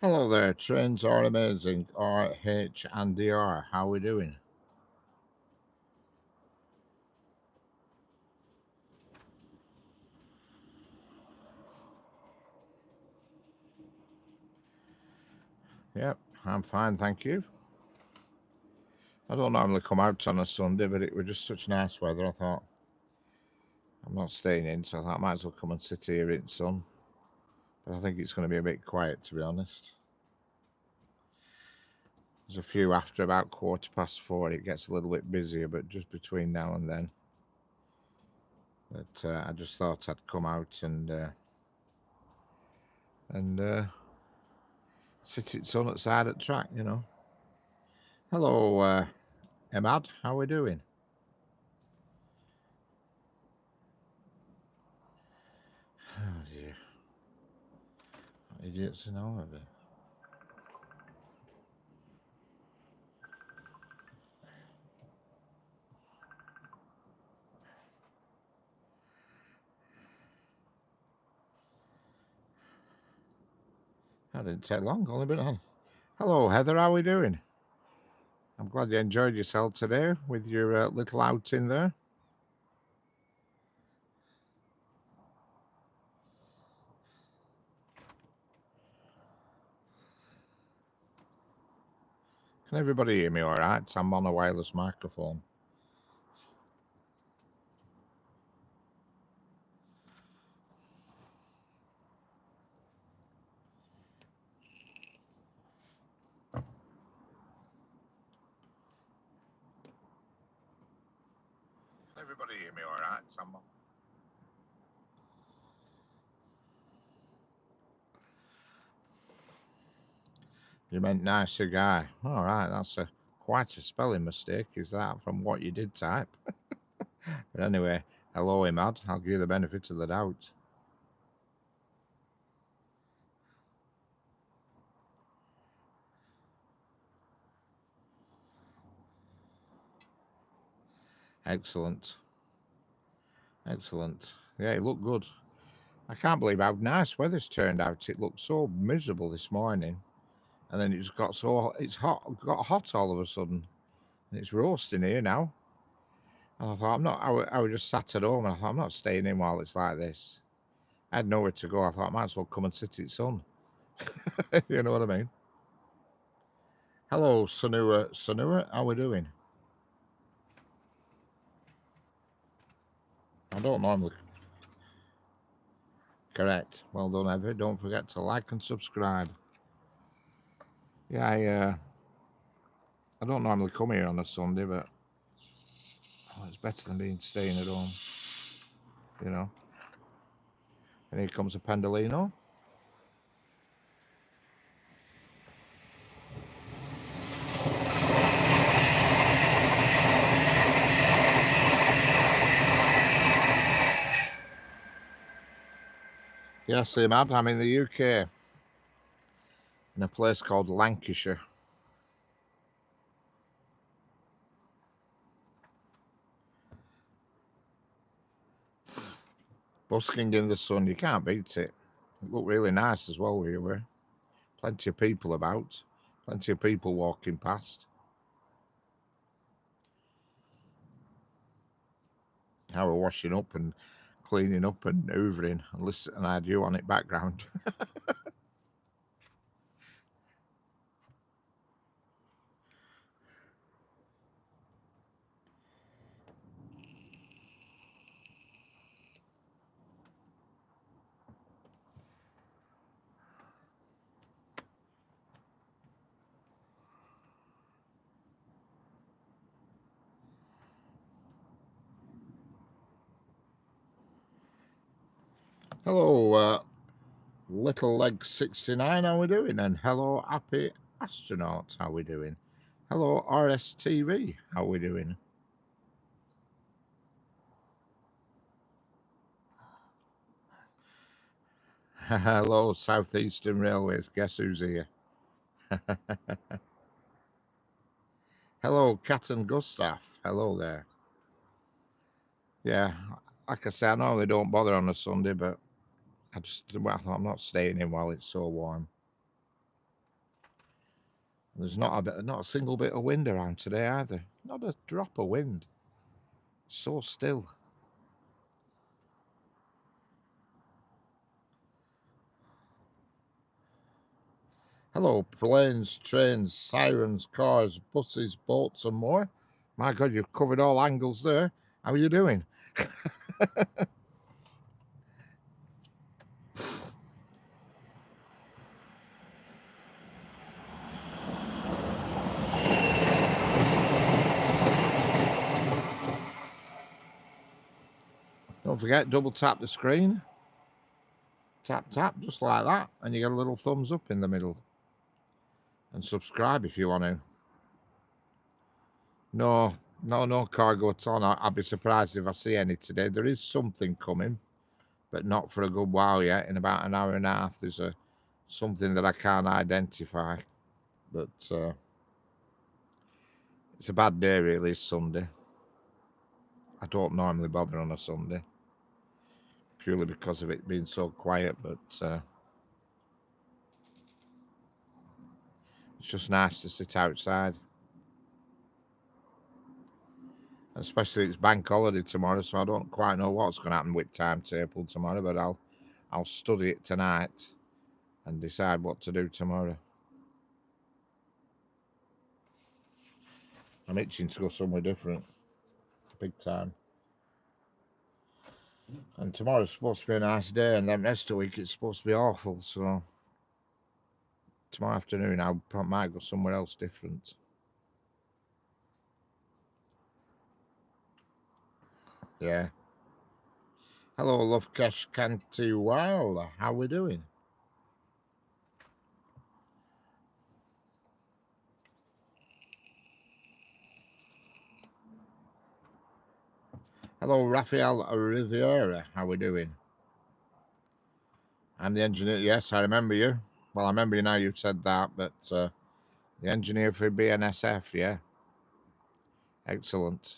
Hello there, trains are amazing. RH and DR, how are we doing? Yep, I'm fine, thank you. I don't normally come out on a Sunday, but it was just such nice weather. I thought I'm not staying in, so I thought I might as well come and sit here in the sun. But I think it's going to be a bit quiet, to be honest. There's a few after about 4:15. It gets a little bit busier, but just between now and then. But I just thought I'd come out and sit in the sun outside at track. Hello, Emad, how are we doing? Oh dear. Idiots and all of it. That didn't take long, only been on. Hello, Heather, how are we doing? I'm glad you enjoyed yourself today with your little outing there. Can everybody hear me all right? I'm on a wireless microphone. Can everybody hear me all right? You meant nicer guy. All right, that's quite a spelling mistake, is that, from what you did type? But anyway, hello, Imad. I'll give you the benefit of the doubt. Excellent. Excellent. Yeah, it looked good. I can't believe how nice weather's turned out. It looked so miserable this morning, and then it just got hot all of a sudden, and it's roasting here now. And I thought I was just sat at home, and I thought I'm not staying in while it's like this. I had nowhere to go. I thought I might as well come and sit in the sun. You know what I mean? Hello, Sanua. Sanua, how we doing? I don't normally. Correct. Well done, Ever. Don't forget to like and subscribe. Yeah, I don't normally come here on a Sunday, but it's better than being staying at home, you know. And here comes a Pendolino. Yes, Imad, I'm in the UK, in a place called Lancashire. Busking in the sun, you can't beat it. It looked really nice as well where you were. Plenty of people about, plenty of people walking past. I were washing up and cleaning up and hoovering and listen, and I had you on it background. Hello, Little Leg 69, how we doing? And hello, Happy Astronaut, how we doing? Hello, RSTV, how we doing? Hello, Southeastern Railways, guess who's here? Hello, Cat and Gustav, hello there. Yeah, like I say, I normally don't bother on a Sunday, but I thought I'm not staying in while it's so warm. There's not a single bit of wind around today either. Not a drop of wind. So still. Hello, planes, trains, sirens, cars, buses, boats, and more. My God, you've covered all angles there. How are you doing? Don't forget, double tap the screen. Tap, tap, just like that. And you get a little thumbs up in the middle. And subscribe if you want to. No cargo at all. I'd be surprised if I see any today. There is something coming, but not for a good while yet. In about an hour and a half, there's something that I can't identify. But it's a bad day, really, it's Sunday. I don't normally bother on a Sunday, purely because of it being so quiet, but it's just nice to sit outside. Especially it's bank holiday tomorrow, so I don't quite know what's going to happen with timetable tomorrow, but I'll study it tonight and decide what to do tomorrow. I'm itching to go somewhere different, big time. And tomorrow's supposed to be a nice day, and then next week it's supposed to be awful. So tomorrow afternoon I might go somewhere else different. Yeah. Hello, Lovekesh Canty Wild. How we doing? Hello, Rafael Riviera. How we doing? I'm the engineer. Yes, I remember you. Well, I remember you now. You've said that, but the engineer for BNSF. Yeah, excellent.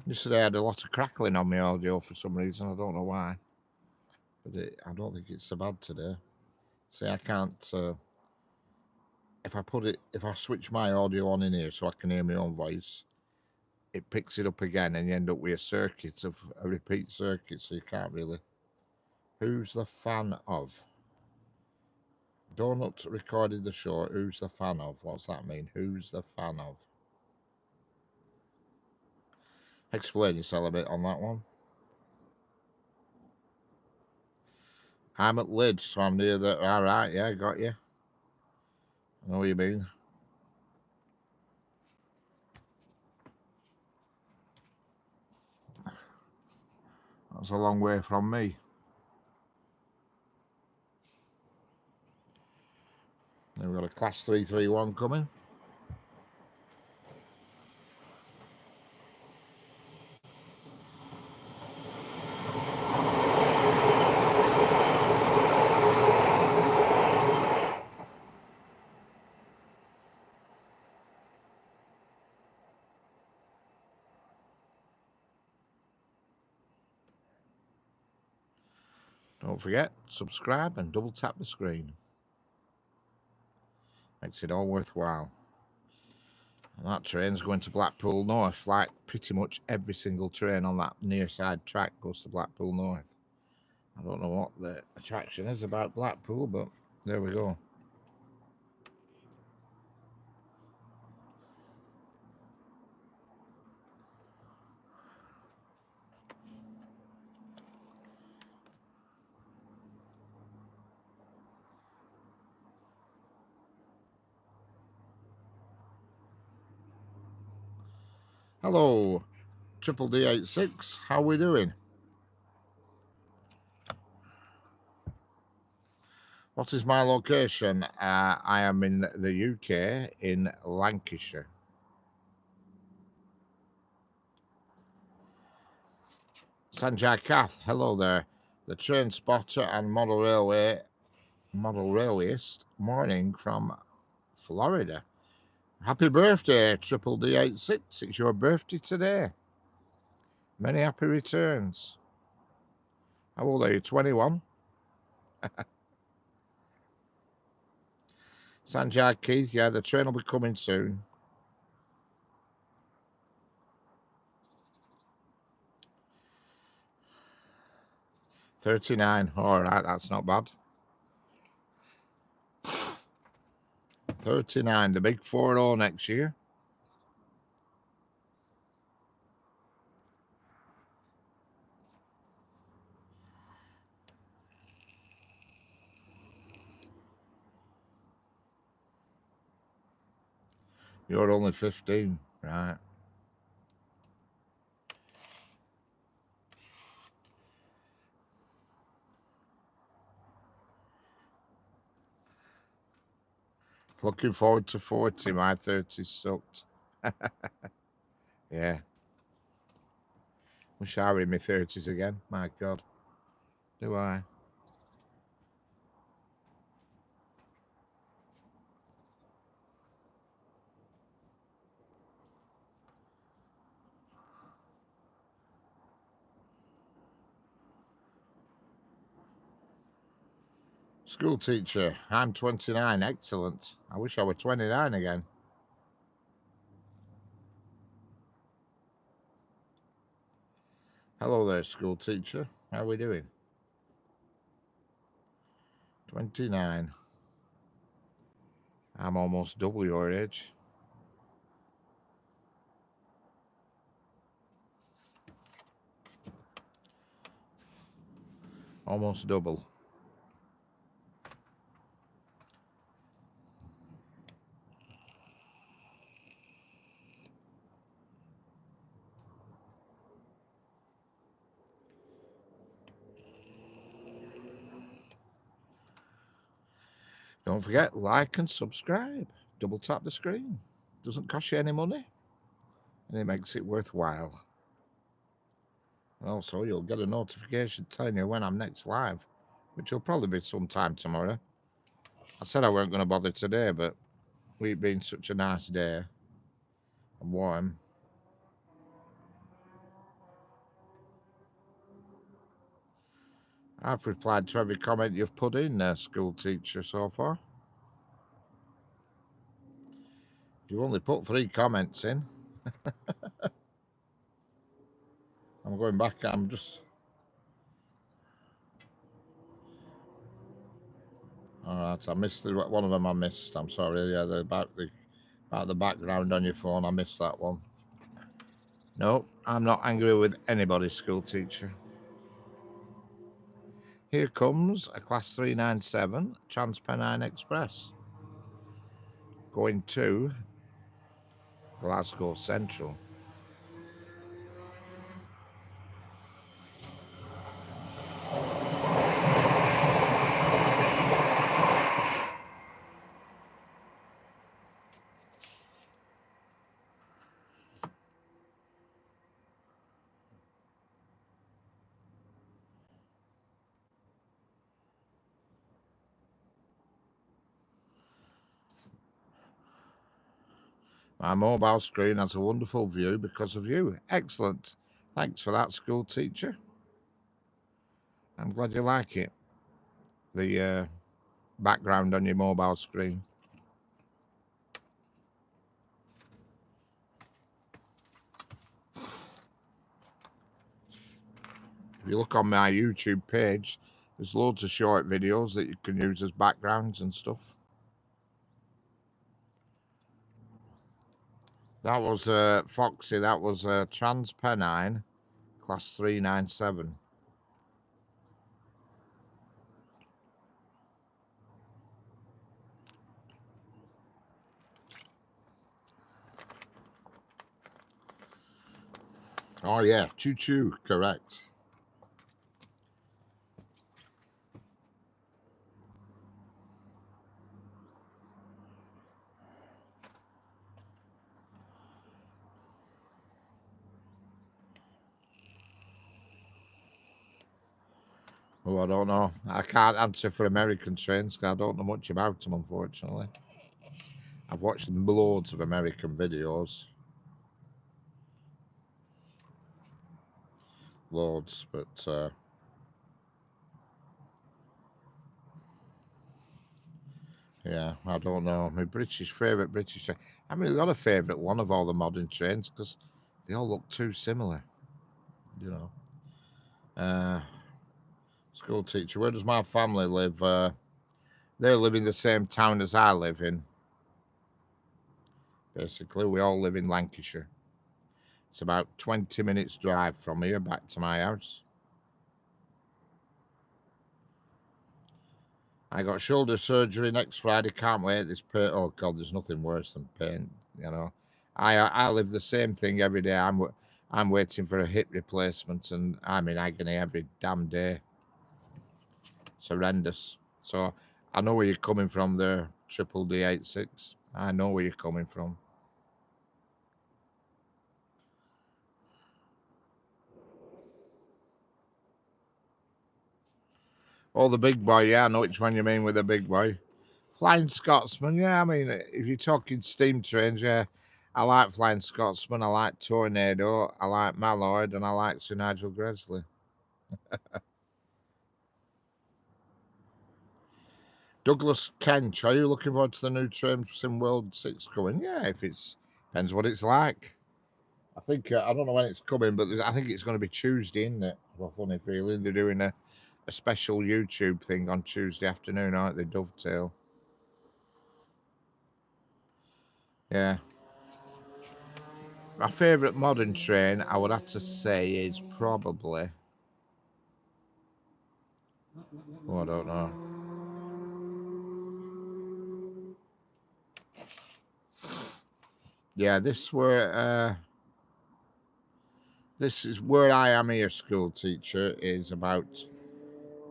Yesterday I had a lot of crackling on my audio for some reason. I don't know why, but I don't think it's so bad today. See, I can't. If I switch my audio on in here so I can hear my own voice, it picks it up again, and you end up with a repeat circuit, so you can't really. Who's the fan of? Donut recorded the show. Who's the fan of? What's that mean? Who's the fan of? Explain yourself a bit on that one. I'm at Lid, so I'm near the. All right, yeah, got you. I know what you mean. That's a long way from me. Then we've got a class 331 coming. Don't forget, subscribe and double tap the screen. Makes it all worthwhile. And that train's going to Blackpool North, like pretty much every single train on that near side track goes to Blackpool North. I don't know what the attraction is about Blackpool, but there we go. Hello, Triple D86. How we doing? What is my location? I am in the UK, in Lancashire. Sanjay Kath, hello there. The train spotter and model railwayist morning from Florida. Happy birthday, Triple D86. It's your birthday today. Many happy returns. How old are you? 21? Sanjay Keith, yeah, the train will be coming soon. $39. All right, that's not bad. 39, the big 4-0 next year. You're only 15, right? Looking forward to 40. My 30s sucked. Yeah. Wish I were in my 30s again. My God. Do I? School teacher. I'm 29. Excellent. I wish I were 29 again. Hello there, school teacher. How are we doing? 29. I'm almost double your age. Almost double. Don't forget, like and subscribe. Double tap the screen. Doesn't cost you any money, and it makes it worthwhile. And also, you'll get a notification telling you when I'm next live, which will probably be sometime tomorrow. I said I weren't going to bother today, but we've been such a nice day and warm. I've replied to every comment you've put in there, school teacher, so far. You've only put 3 comments in. I'm going back. I'm just. All right, I missed one of them. I missed. I'm sorry. Yeah, about the background on your phone. I missed that one. No, I'm not angry with anybody, school teacher. Here comes a Class 397 Transpennine Express going to Glasgow Central. My mobile screen has a wonderful view because of you. Excellent. Thanks for that, school teacher. I'm glad you like it. The background on your mobile screen. If you look on my YouTube page, there's loads of short videos that you can use as backgrounds and stuff. That was Foxy. That was Transpennine Class 397. Oh yeah, choo choo, correct. Oh, I don't know. I can't answer for American trains because I don't know much about them, unfortunately. I've watched loads of American videos. loads, but yeah, I don't know. My favourite British train. I mean, got a favourite one of all the modern trains because they all look too similar, you know. Uh, School teacher. Where does my family live? They live in the same town as I live in. Basically, we all live in Lancashire. It's about 20 minutes drive from here back to my house. I got shoulder surgery next Friday. Can't wait. This pain. Oh God, there's nothing worse than pain. You know, I live the same thing every day. I'm waiting for a hip replacement, and I'm in agony every damn day. It's horrendous. So I know where you're coming from there, Triple D86. I know where you're coming from. Oh, the big boy. Yeah, I know which one you mean with the big boy. Flying Scotsman. Yeah, I mean, if you're talking steam trains, yeah, I like Flying Scotsman. I like Tornado. I like Mallard, and I like Sir Nigel Gresley. Douglas Kench. Are you looking forward to the new Train Sim World 6 coming? Yeah, if it's depends what it's like. I think I don't know when it's coming, but I think it's going to be Tuesday, isn't it? I've got a funny feeling they're doing a special YouTube thing on Tuesday afternoon, aren't they? Dovetail. Yeah. My favourite modern train, I would have to say, is probably. Oh, I don't know. Yeah, this is where I am here. School teacher is about.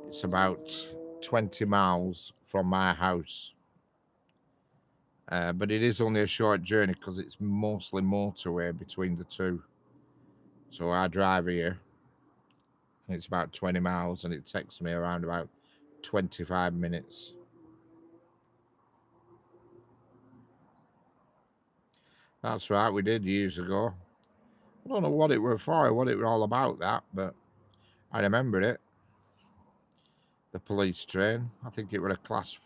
It's about 20 miles from my house, but it is only a short journey because it's mostly motorway between the two. So I drive here, and it's about 20 miles, and it takes me around about 25 minutes. That's right, we did years ago. I don't know what it were for, what it were all about, that, but I remember it. The police train. I think it were a class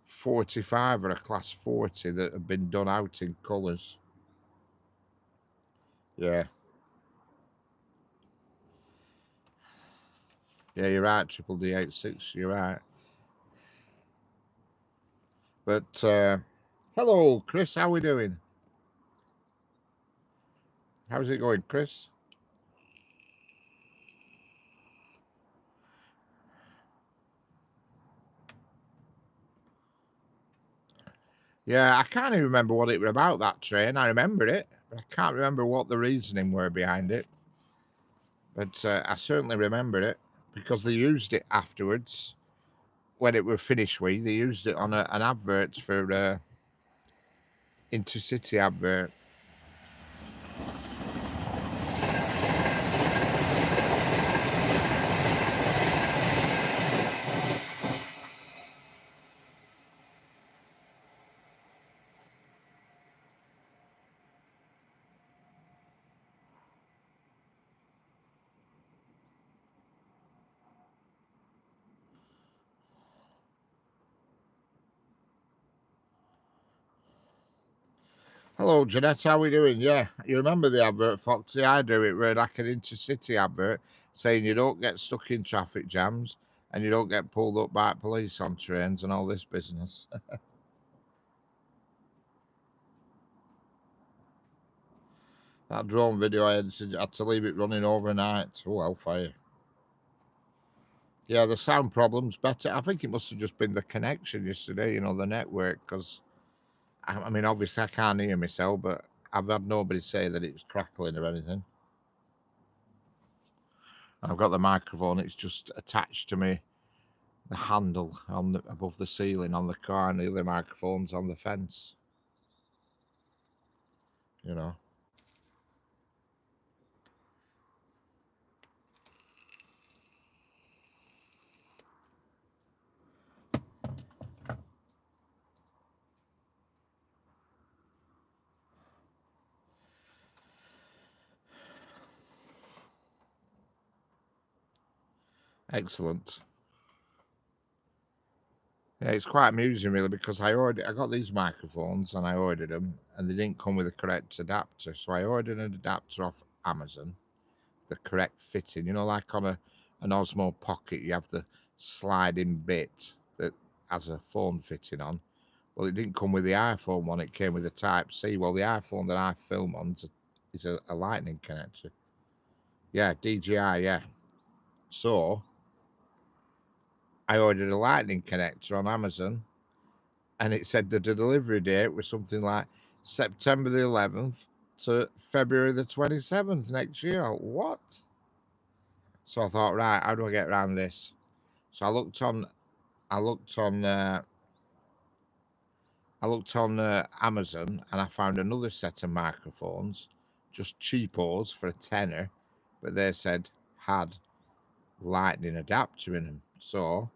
45 or a class 40 that had been done out in colours. Yeah, yeah, you're right, Triple D86, you're right. But hello, Chris. How we doing? How's it going, Chris? Yeah, I can't even remember what it was about, that train. I remember it, but I can't remember what the reasoning were behind it. But I certainly remember it because they used it afterwards when it were finished with. They used it on an advert for intercity advert. Hello, Jeanette. How we doing? Yeah, you remember the advert, Foxy? I do. It was like an intercity advert saying you don't get stuck in traffic jams and you don't get pulled up by police on trains and all this business. That drone video had to leave it running overnight. Oh, hellfire. Yeah, the sound problem's better. I think it must have just been the connection yesterday, the network, because, I mean, obviously I can't hear myself, but I've had nobody say that it was crackling or anything. I've got the microphone, it's just attached to me, the handle above the ceiling on the car, and the other microphone's on the fence, you know. Excellent. Yeah, it's quite amusing really because I got these microphones and I ordered them and they didn't come with the correct adapter. So I ordered an adapter off Amazon, the correct fitting. You know, like on an Osmo Pocket, you have the sliding bit that has a phone fitting on. Well, it didn't come with the iPhone one; it came with a Type C. Well, the iPhone that I film on is a Lightning connector. Yeah, DJI. Yeah. So I ordered a Lightning connector on Amazon, and it said that the delivery date was something like September the 11th to February the 27th next year. What? So I thought, right, how do I get around this? So I looked on, uh, I looked on Amazon, and I found another set of microphones, just cheapos for a tenner, but they said had lightning adapter in them. So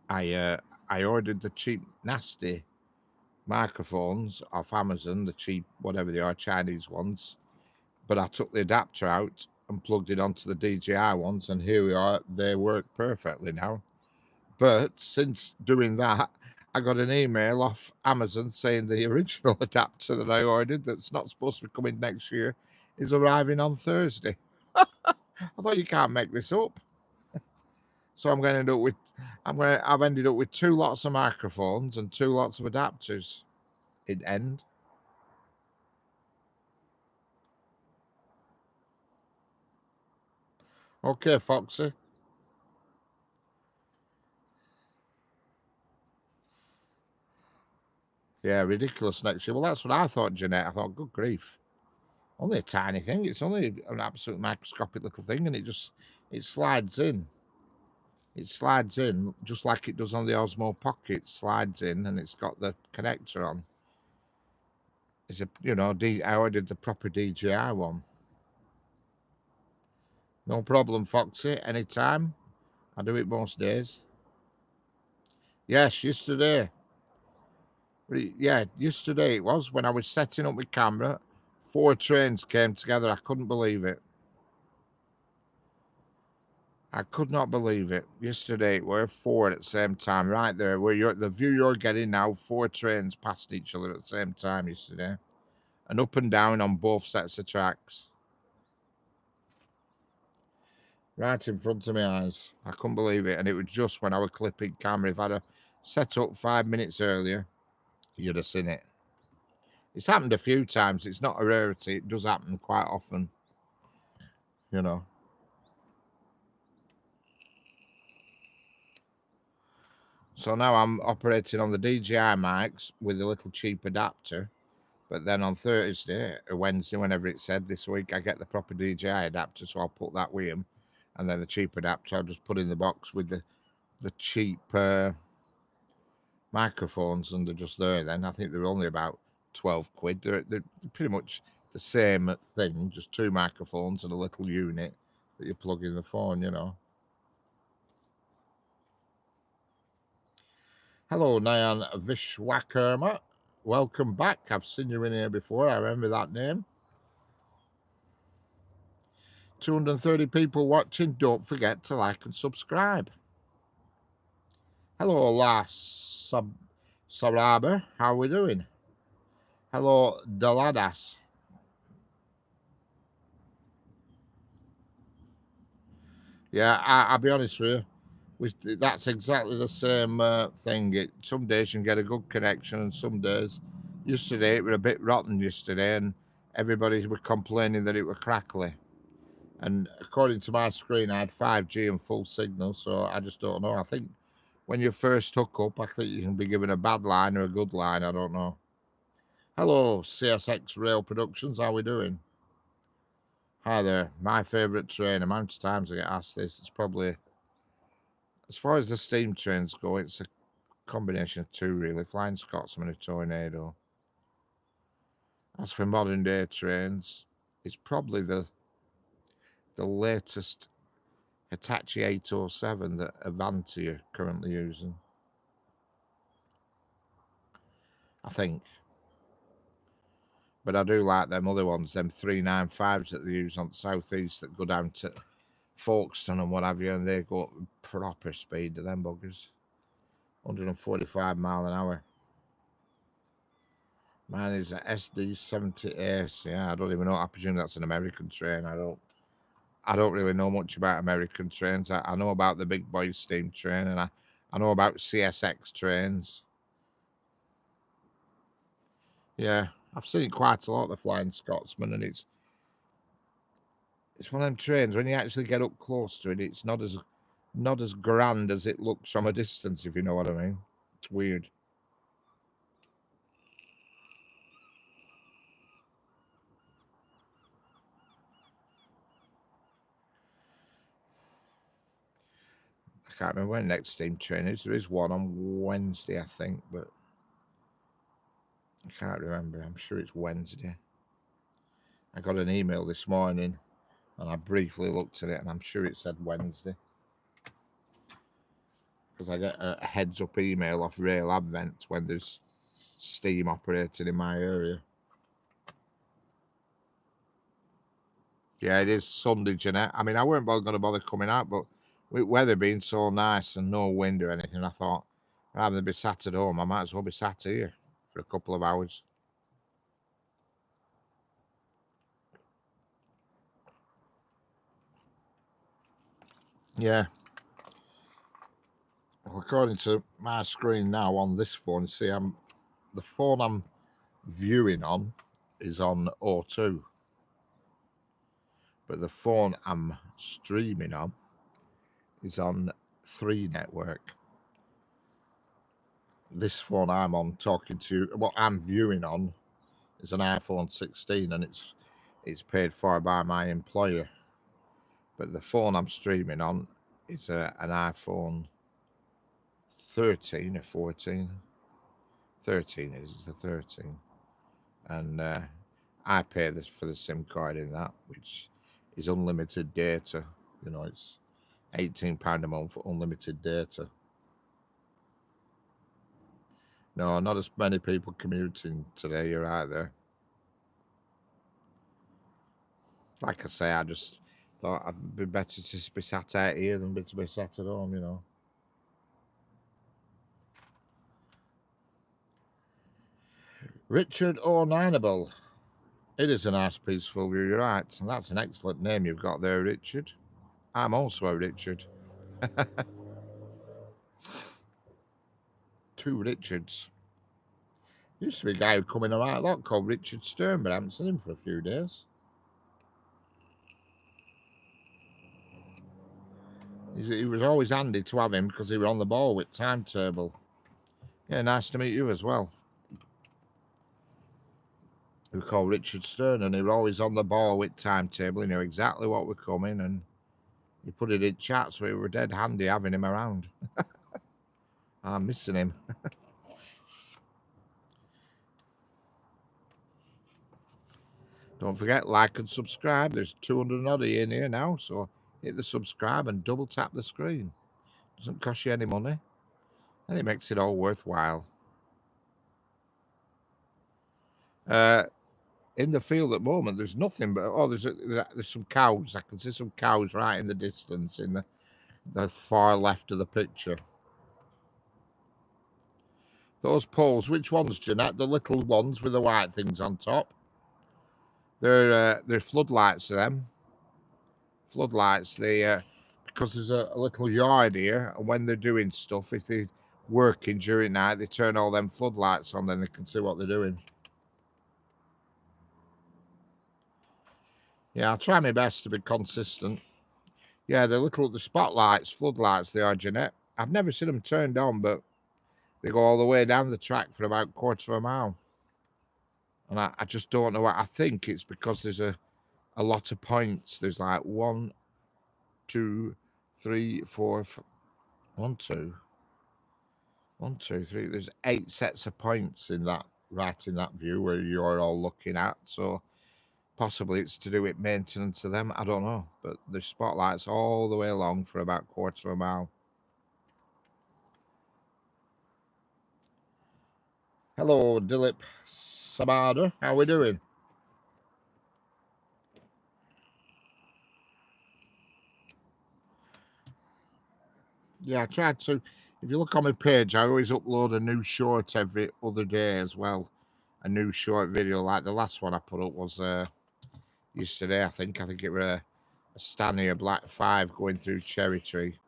I uh, I ordered the cheap nasty microphones off Amazon, the cheap whatever they are, Chinese ones. But I took the adapter out and plugged it onto the DJI ones, and here we are. They work perfectly now. But since doing that, I got an email off Amazon saying the original adapter that I ordered, that's not supposed to be coming next year, is arriving on Thursday. I thought you can't make this up. So I'm going to end up with, I've ended up with two lots of microphones and two lots of adapters in end. Okay, Foxy. Yeah, ridiculous next year. Well, that's what I thought, Jeanette. I thought, good grief. Only a tiny thing. It's only an absolute microscopic little thing, and it slides in. It slides in just like it does on the Osmo Pocket. Slides in, and it's got the connector on. It's I ordered the proper DJI one. No problem, Foxy. Anytime. I do it most days. Yes, yesterday. Yeah, yesterday it was when I was setting up my camera. Four trains came together. I couldn't believe it. I could not believe it. Yesterday were four at the same time, right there where the view you're getting now. Four trains passed each other at the same time yesterday, and up and down on both sets of tracks, right in front of my eyes. I couldn't believe it, and it was just when I was clipping camera. If I'd have set up 5 minutes earlier, you'd have seen it. It's happened a few times. It's not a rarity. It does happen quite often, you know. So now I'm operating on the DJI mics with a little cheap adapter. But then on Thursday or Wednesday, whenever it said this week, I get the proper DJI adapter, so I'll put that with him. And then the cheap adapter, I'll just put in the box with the cheap microphones, and they're just there then. I think they're only about 12 quid. They're pretty much the same thing, just two microphones and a little unit that you plug in the phone. Hello, Nayan Vishwakarma. Welcome back. I've seen you in here before. I remember that name. 230 people watching. Don't forget to like and subscribe. Hello, Saraba. How are we doing? Hello, Daladas. Yeah, I'll be honest with you. That's exactly the same thing. Some days you can get a good connection, and some days, yesterday it was a bit rotten yesterday, and everybody was complaining that it was crackly. And according to my screen, I had 5G and full signal, so I just don't know. I think when you first hook up, I think you can be given a bad line or a good line. I don't know. Hello, CSX Rail Productions. How we doing? Hi there. My favourite train. Amount of times I get asked this, it's probably, as far as the steam trains go, it's a combination of two, really. Flying Scotsman and a Tornado. As for modern day trains, it's probably the latest Hitachi 807 that Avanti are currently using. I think. But I do like them other ones, them 395s that they use on the southeast that go down to Folkestone and what have you, and they go up proper speed to them buggers. 145 mile an hour. Mine is a SD70S. Yeah, I don't even know. I presume that's an American train. I don't really know much about American trains. I know about the big boys steam train, and I know about CSX trains. Yeah, I've seen quite a lot of the Flying Scotsman, and it's one of them trains when you actually get up close to it, it's not as grand as it looks from a distance, if you know what I mean. It's weird. I can't remember when next steam train is. There is one on Wednesday, I think, but I can't remember. I'm sure it's Wednesday. I got an email this morning and I briefly looked at it and I'm sure it said Wednesday. Because I get a heads up email off Rail Advent when there's steam operating in my area. Yeah, it is Sunday, Jeanette. I mean, I weren't going to bother coming out, but with weather being so nice and no wind or anything, I thought rather than be sat at home, I might as well be sat here for a couple of hours. Yeah. Well, according to my screen now on this phone, see, the phone I'm viewing on is on O2, but the phone I'm streaming on is on 3 network. This phone I'm on talking to, what I'm viewing on, is an iPhone 16, and it's paid for by my employer. But the phone I'm streaming on is an iPhone 13 or 14. 13 is it's a 13, and I pay this for the SIM card in that, which is unlimited data. You know, it's £18 a month for unlimited data. No, not as many people commuting today. You're right there. Like I say, I just thought I'd be better to be sat out here than to be sat at home. You know. Richard O'Nineable. It is a nice, peaceful view, you're right. And that's an excellent name you've got there, Richard. I'm also a Richard. 2 Richards. Used to be a guy who'd come in a right lot called Richard Stern, but I haven't seen him for a few days. He was always handy to have him because he was on the ball with timetable. Yeah, nice to meet you as well. We were called Richard Stern, and he was always on the ball with timetable. He knew exactly what were coming, and he put it in chat, so it were dead handy having him around. I'm missing him. Don't forget, like and subscribe. There's 200 and odd in here now, so hit the subscribe and double tap the screen. Doesn't cost you any money, and it makes it all worthwhile. In the field at the moment, there's nothing but there's some cows. I can see some cows right in the distance in the far left of the picture. Those poles, which ones, Jeanette? The little ones with the white things on top. They're floodlights. Them floodlights. They because there's a little yard here, and when they're doing stuff, if they're working during night, they turn all them floodlights on, then they can see what they're doing. Yeah, I'll try my best to be consistent. Yeah, the spotlights, floodlights, they are, Jeanette. I've never seen them turned on, but they go all the way down the track for about a quarter of a mile. And I just don't know what I think it's because there's a lot of points. There's like 1, 2, 3, 4, 1, 2, 1, 2, 3. There's 8 sets of points in that right in that view where you're all looking at. So possibly it's to do with maintenance of them. I don't know. But there's spotlights all the way along for about a quarter of a mile. Hello, Dilip Sabada. How we doing? Yeah, I tried to. If you look on my page, I always upload a new short every other day as well. A new short video, like the last one I put up was yesterday. I think it was a Stania Black 5 going through Cherry Tree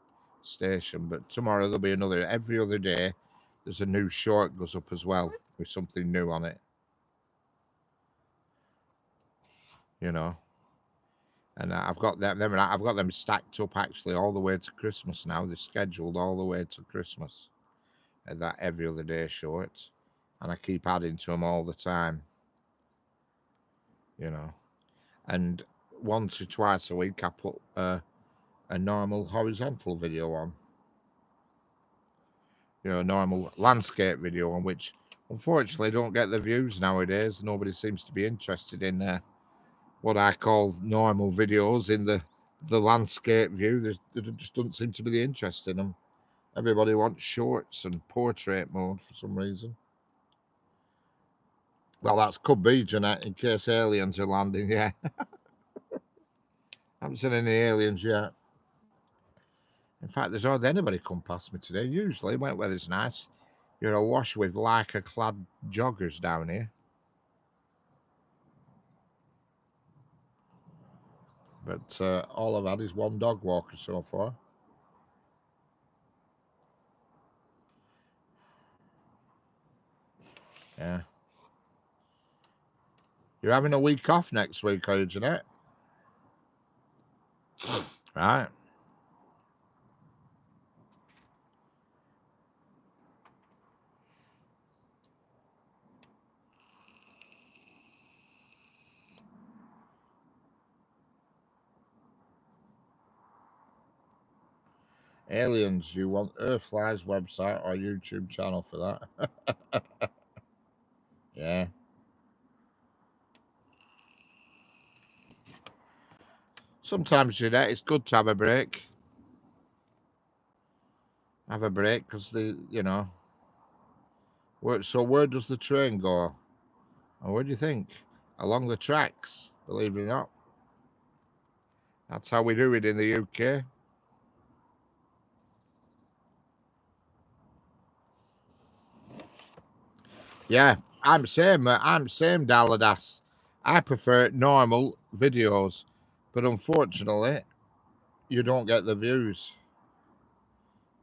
Station. But tomorrow there'll be another. Every other day, there's a new short goes up as well with something new on it. You know. And I've got I've got them stacked up actually all the way to Christmas now. They're scheduled all the way to Christmas. That every other day short, and I keep adding to them all the time. You know, and once or twice a week I put a normal horizontal video on. You know, a normal landscape video on, which unfortunately don't get the views nowadays. Nobody seems to be interested in what I call normal videos in the landscape view. There just doesn't seem to be the interest in them. Everybody wants shorts and portrait mode for some reason. Well, that could be, Jeanette, in case aliens are landing. Yeah, haven't seen any aliens yet. In fact, there's hardly anybody come past me today. Usually, when weather's nice, you're awash with lycra-clad joggers down here. But all I've had is one dog walker so far. Yeah. You're having a week off next week, are you, Jeanette? Right. Aliens, you want Earthfly's website or YouTube channel for that? Yeah. Sometimes, Jeanette, it's good to have a break. Have a break because where does the train go? And where do you think? Along the tracks, believe it or not. That's how we do it in the UK. Yeah, I'm same, Daladas. I prefer normal videos, but unfortunately, you don't get the views.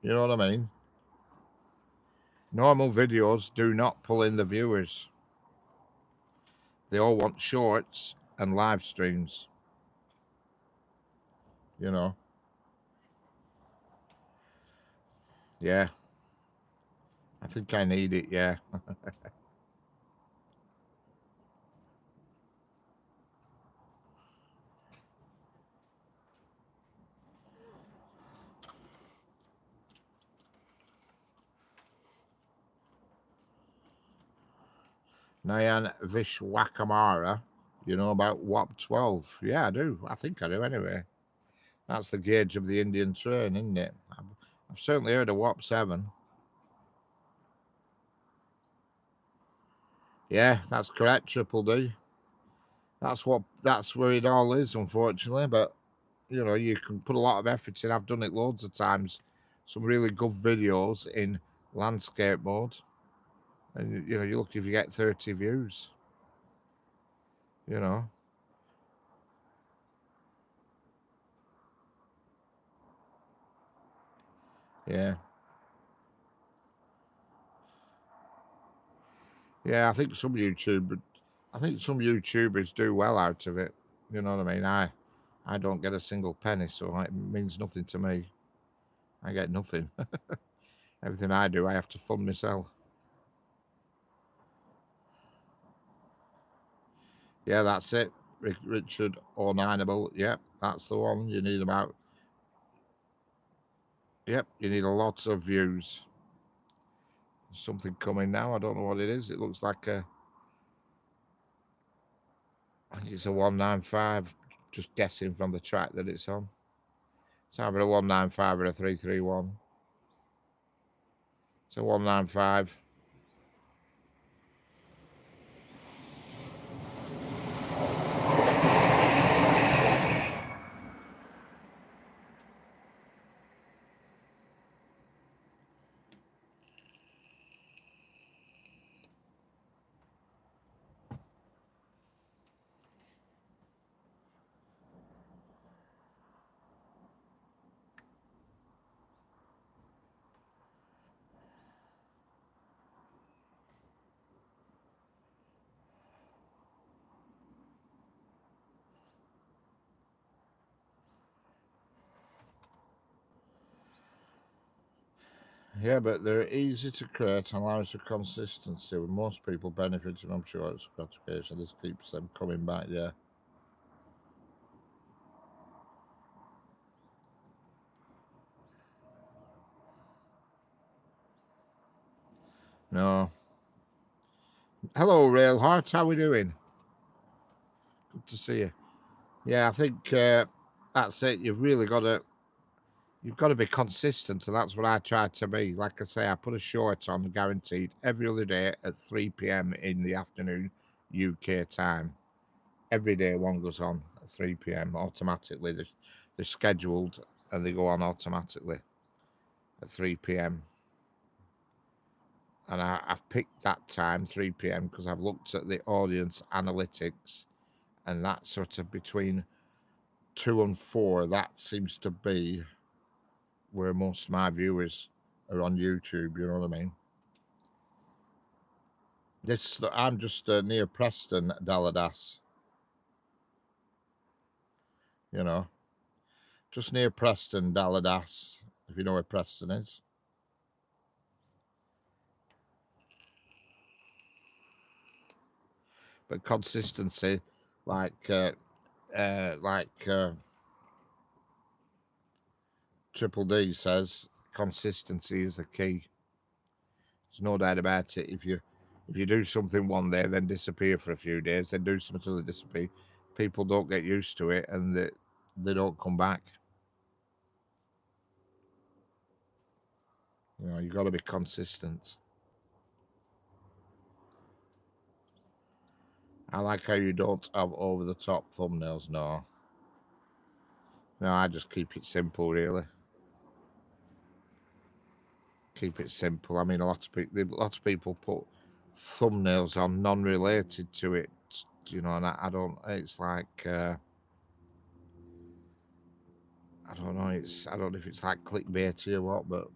You know what I mean? Normal videos do not pull in the viewers. They all want shorts and live streams. You know? Yeah. I think I need it, yeah. Nayan Vishwakamara, you know about WAP 12? Yeah, I do. I think I do anyway. That's the gauge of the Indian train, isn't it? I've certainly heard of WAP 7. Yeah, that's correct, Triple D. That's where it all is, unfortunately. But you can put a lot of effort in. I've done it loads of times. Some really good videos in landscape mode, and you look if you get 30 views. You know, yeah, yeah. I think some YouTubers do well out of it. You know what I mean? I don't get a single penny, so it means nothing to me. I get nothing. Everything I do, I have to fund myself. Yeah, that's it. Richard O'Nineable. Yep, that's the one. You need about. Yep, you need a lot of views. Something coming now. I don't know what it is. It looks like I think it's a 195. Just guessing from the track that it's on. It's either a 195 or a 331. It's a 195. Yeah, but they're easy to create and allows for consistency. With most people benefiting from short gratification, this keeps them coming back. Yeah. No. Hello, Railheart. How we doing? Good to see you. Yeah, I think that's it. You've got to be consistent, and that's what I try to be. Like I say, I put a short on guaranteed every other day at 3 p.m. in the afternoon UK time. Every day one goes on at 3 p.m. automatically. They're scheduled and they go on automatically at 3 p.m. And I've picked that time, 3 p.m., because I've looked at the audience analytics, and that sort of between 2 and 4, that seems to be where most of my viewers are on YouTube. You know what I mean? This I'm just near Preston, Dalladas. You know, just near Preston, Dalladas. If you know where Preston is, but consistency, like like Triple D says, consistency is the key. There's no doubt about it. If you do something one day, then disappear for a few days, then do something until they disappear, people don't get used to it and they don't come back. You know, you got to be consistent. I like how you don't have over the top thumbnails. No, no, I just keep it simple, really. Keep it simple. I mean, lots of people put thumbnails on non-related to it, you know, and I don't. It's like I don't know. I don't know if it's like clickbaity or what, but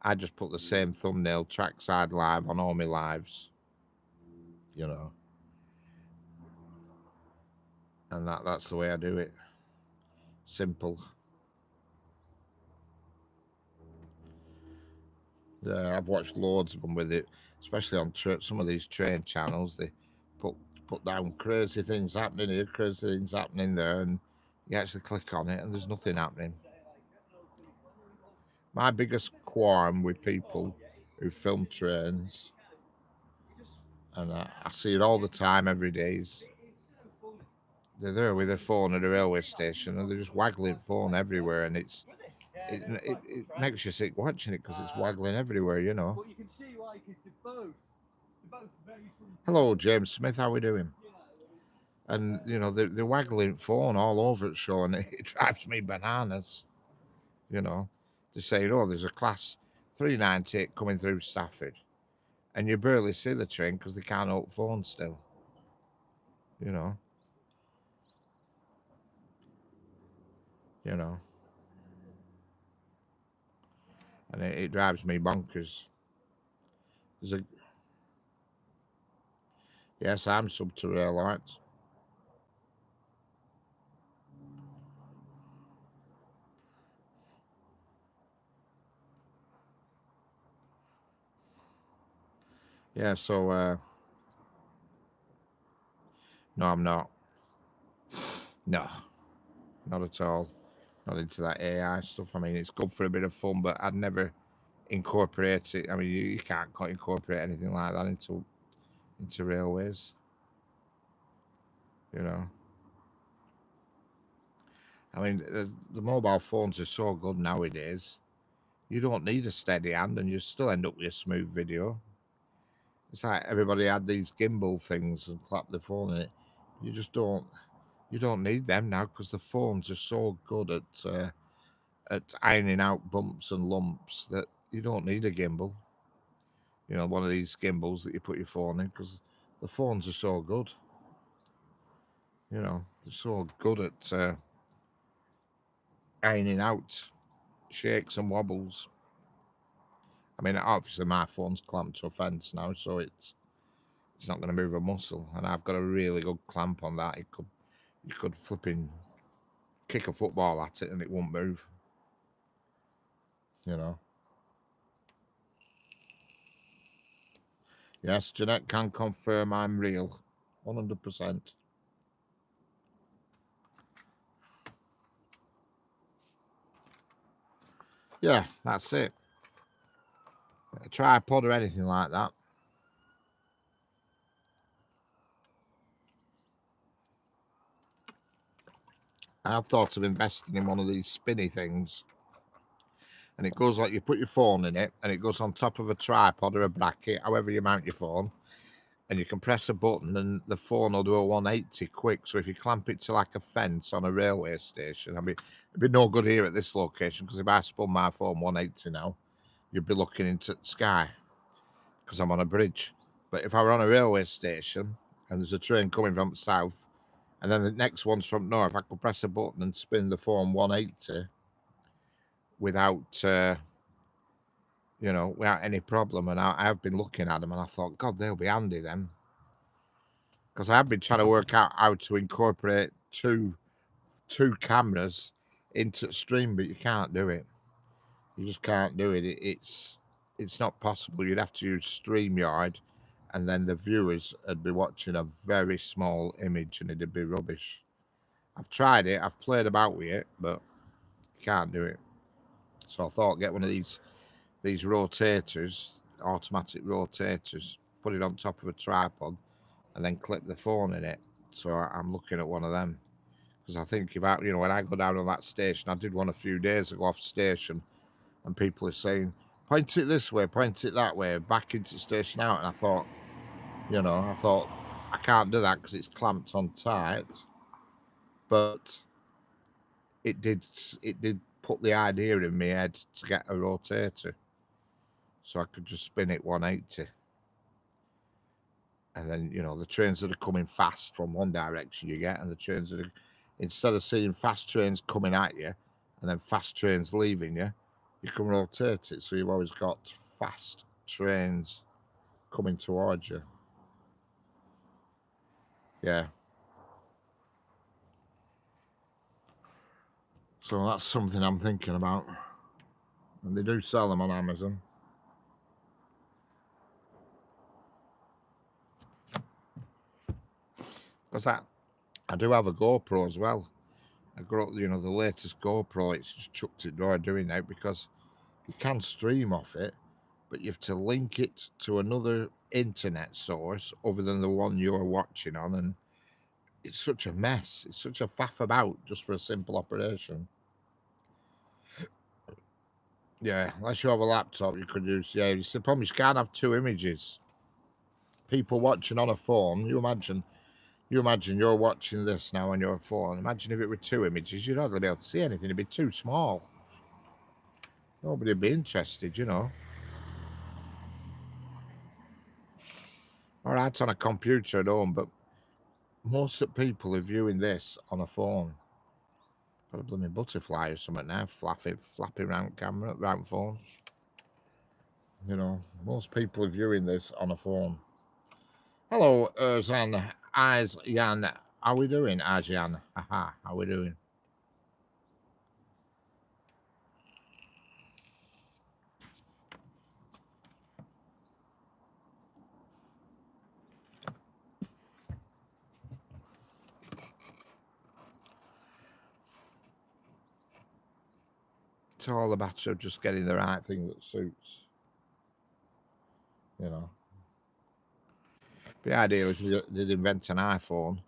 I just put the same thumbnail trackside live on all my lives, you know, and that's the way I do it. Simple. Yeah, I've watched loads of them with it, especially on some of these train channels. They put put down crazy things happening here, crazy things happening there, and you actually click on it, and there's nothing happening. My biggest qualm with people who film trains, and I see it all the time, every day, is they're there with their phone at a railway station, and they're just waggling phone everywhere, and it makes you sick watching it because it's waggling everywhere, you know. Hello, James Smith. How we doing? And you know they're waggling phone all over it, show, and it drives me bananas. You know, they say, "Oh, there's a class 398 coming through Stafford," and you barely see the train because they can't hold phone still. You know, you know, and it drives me bonkers. There's a Yes, I'm sub to rail lights. Yeah, so no, I'm not. No, not at all. Not into that AI stuff. I mean, it's good for a bit of fun, but I'd never incorporate it. I mean, you can't incorporate anything like that into railways. You know, I mean, the mobile phones are so good nowadays. You don't need a steady hand, and you still end up with a smooth video. It's like everybody had these gimbal things and clap the phone in it. You just don't. You don't need them now because the phones are so good at ironing out bumps and lumps that you don't need a gimbal. You know, one of these gimbals that you put your phone in because the phones are so good. You know, they're so good at ironing out shakes and wobbles. I mean, obviously my phone's clamped to a fence now, so it's not going to move a muscle, and I've got a really good clamp on that. It could You could flipping kick a football at it and it won't move. You know. Yes, Jeanette can confirm I'm real. 100%. Yeah, that's it. A tripod or anything like that. I've thought of investing in one of these spinny things. And it goes like you put your phone in it and it goes on top of a tripod or a bracket, however you mount your phone. And you can press a button and the phone will do a 180 quick. So if you clamp it to like a fence on a railway station, it'd be no good here at this location because if I spun my phone 180 now, you'd be looking into the sky because I'm on a bridge. But if I were on a railway station and there's a train coming from south and then the next one's from north, I could press a button and spin the phone 180 without, without any problem. And I've been looking at them and I thought, God, they'll be handy then. Because I've been trying to work out how to incorporate two cameras into stream, but you can't do it. You just can't do it. It's not possible. You'd have to use StreamYard, and then the viewers would be watching a very small image, and it'd be rubbish. I've tried it. I've played about with it, but you can't do it. So I thought get one of these rotators, automatic rotators, put it on top of a tripod, and then clip the phone in it. So I'm looking at one of them because I think about when I go down on that station, I did one a few days ago off station, and people are saying point it this way, point it that way, back into station out, and I thought I can't do that because it's clamped on tight, but it did put the idea in my head to get a rotator, so I could just spin it 180. And then the trains that are coming fast from one direction you get, and the trains that are, instead of seeing fast trains coming at you and then fast trains leaving you, you can rotate it so you've always got fast trains coming towards you. Yeah. So that's something I'm thinking about. And they do sell them on Amazon. Because I do have a GoPro as well. I got the latest GoPro. It's just chucked it door doing now because you can stream off it, but you have to link it to another internet source other than the one you're watching on, and it's such a mess. It's such a faff about just for a simple operation. Yeah, unless you have a laptop, you could use. Yeah, it's the problem is you can't have two images. People watching on a phone. You imagine you're watching this now on your phone. Imagine if it were two images, you'd hardly be able to see anything. It'd be too small. Nobody'd be interested. All right, on a computer at home, but most of the people are viewing this on a phone. Got a blooming butterfly or something now, flapping around camera, around phone. Most people are viewing this on a phone. Hello, Zan, Jan. How we doing, Ajan? Haha, how we doing? It's all a matter of just getting the right thing that suits. You know, be ideal if you did invent an iPhone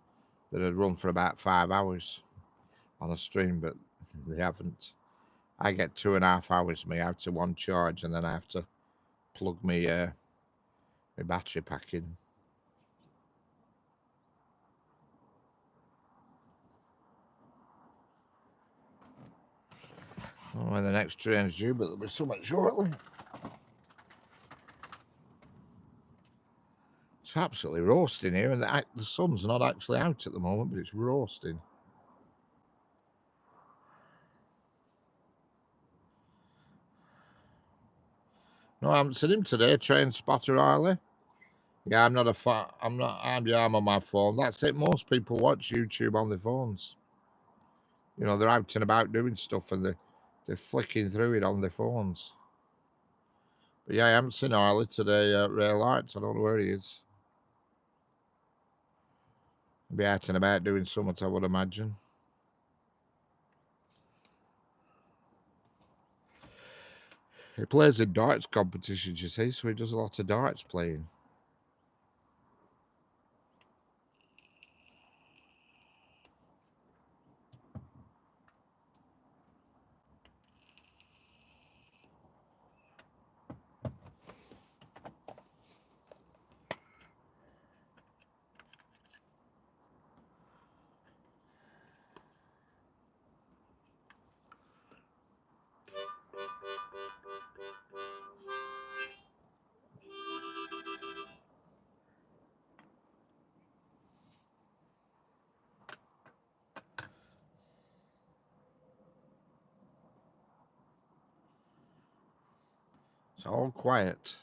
that had run for about 5 hours on a stream, but they haven't. I get 2.5 hours me out to one charge, and then I have to plug my battery pack in. I don't know when the next train's due, but there'll be so much shortly. It's absolutely roasting here, and the sun's not actually out at the moment, but it's roasting. No, I haven't seen him today. Train spotter Riley. Yeah, I'm not a fan. I'm on my phone. That's it. Most people watch YouTube on their phones. They're out and about doing stuff, and they're flicking through it on their phones. But yeah, I haven't seen Harley today at Rail Lights. I don't know where he is. He'll be out and about doing something, I would imagine. He plays in darts competitions, you see, so he does a lot of darts playing. It's all quiet.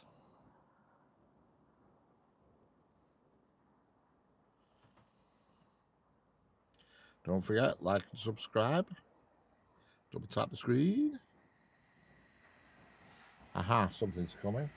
Don't forget, like and subscribe. Double tap the screen. Aha, something's coming.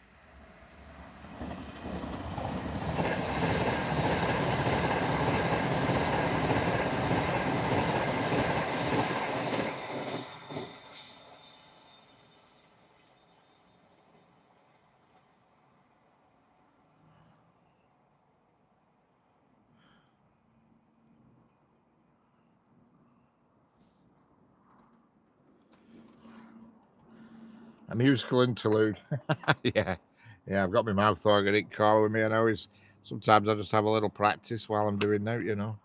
A musical interlude. Yeah. Yeah, I've got my mouth organ car with me. I know sometimes I just have a little practice while I'm doing that, you know.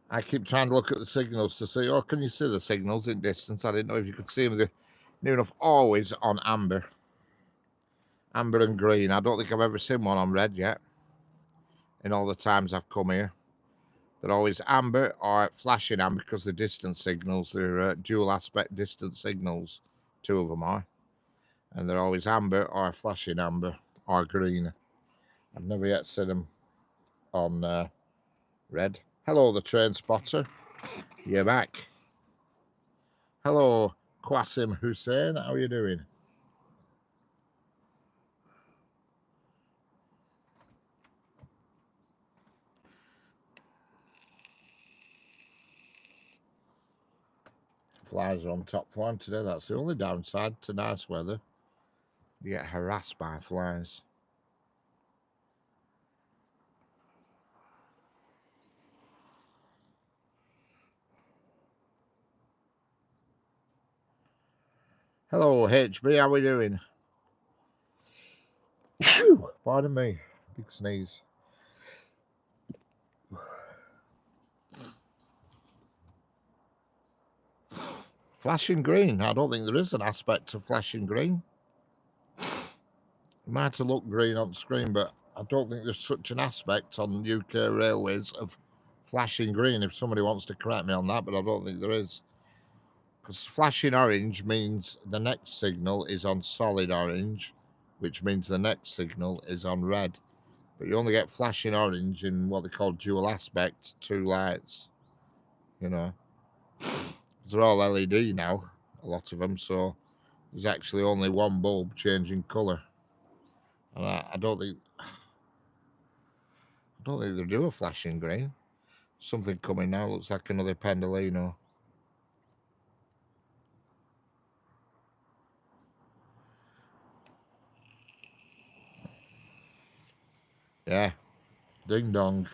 I keep trying to look at the signals to see, oh, can you see the signals in distance? I didn't know if you could see them. They're near enough always on amber. Amber and green. I don't think I've ever seen one on red yet in all the times I've come here. They're always amber or flashing amber because the distance signals, they're dual aspect distance signals. Two of them are. And they're always amber or flashing amber or green. I've never yet seen them on red. Hello, the train spotter. You're back. Hello, Qasim Hussein. How are you doing? Flies are on top form today. That's the only downside to nice weather. You get harassed by flies. Hello, HB. How are we doing? Pardon me. Big sneeze. Flashing green. I don't think there is an aspect of flashing green. It might have looked green on screen, but I don't think there's such an aspect on UK railways of flashing green. If somebody wants to correct me on that, but I don't think there is. Because flashing orange means the next signal is on solid orange, which means the next signal is on red. But you only get flashing orange in what they call dual aspect, two lights, you know. They're all LED now, a lot of them, so there's actually only one bulb changing colour. And I don't think they do a flashing green. Something coming now, looks like another Pendolino. Yeah, ding dong.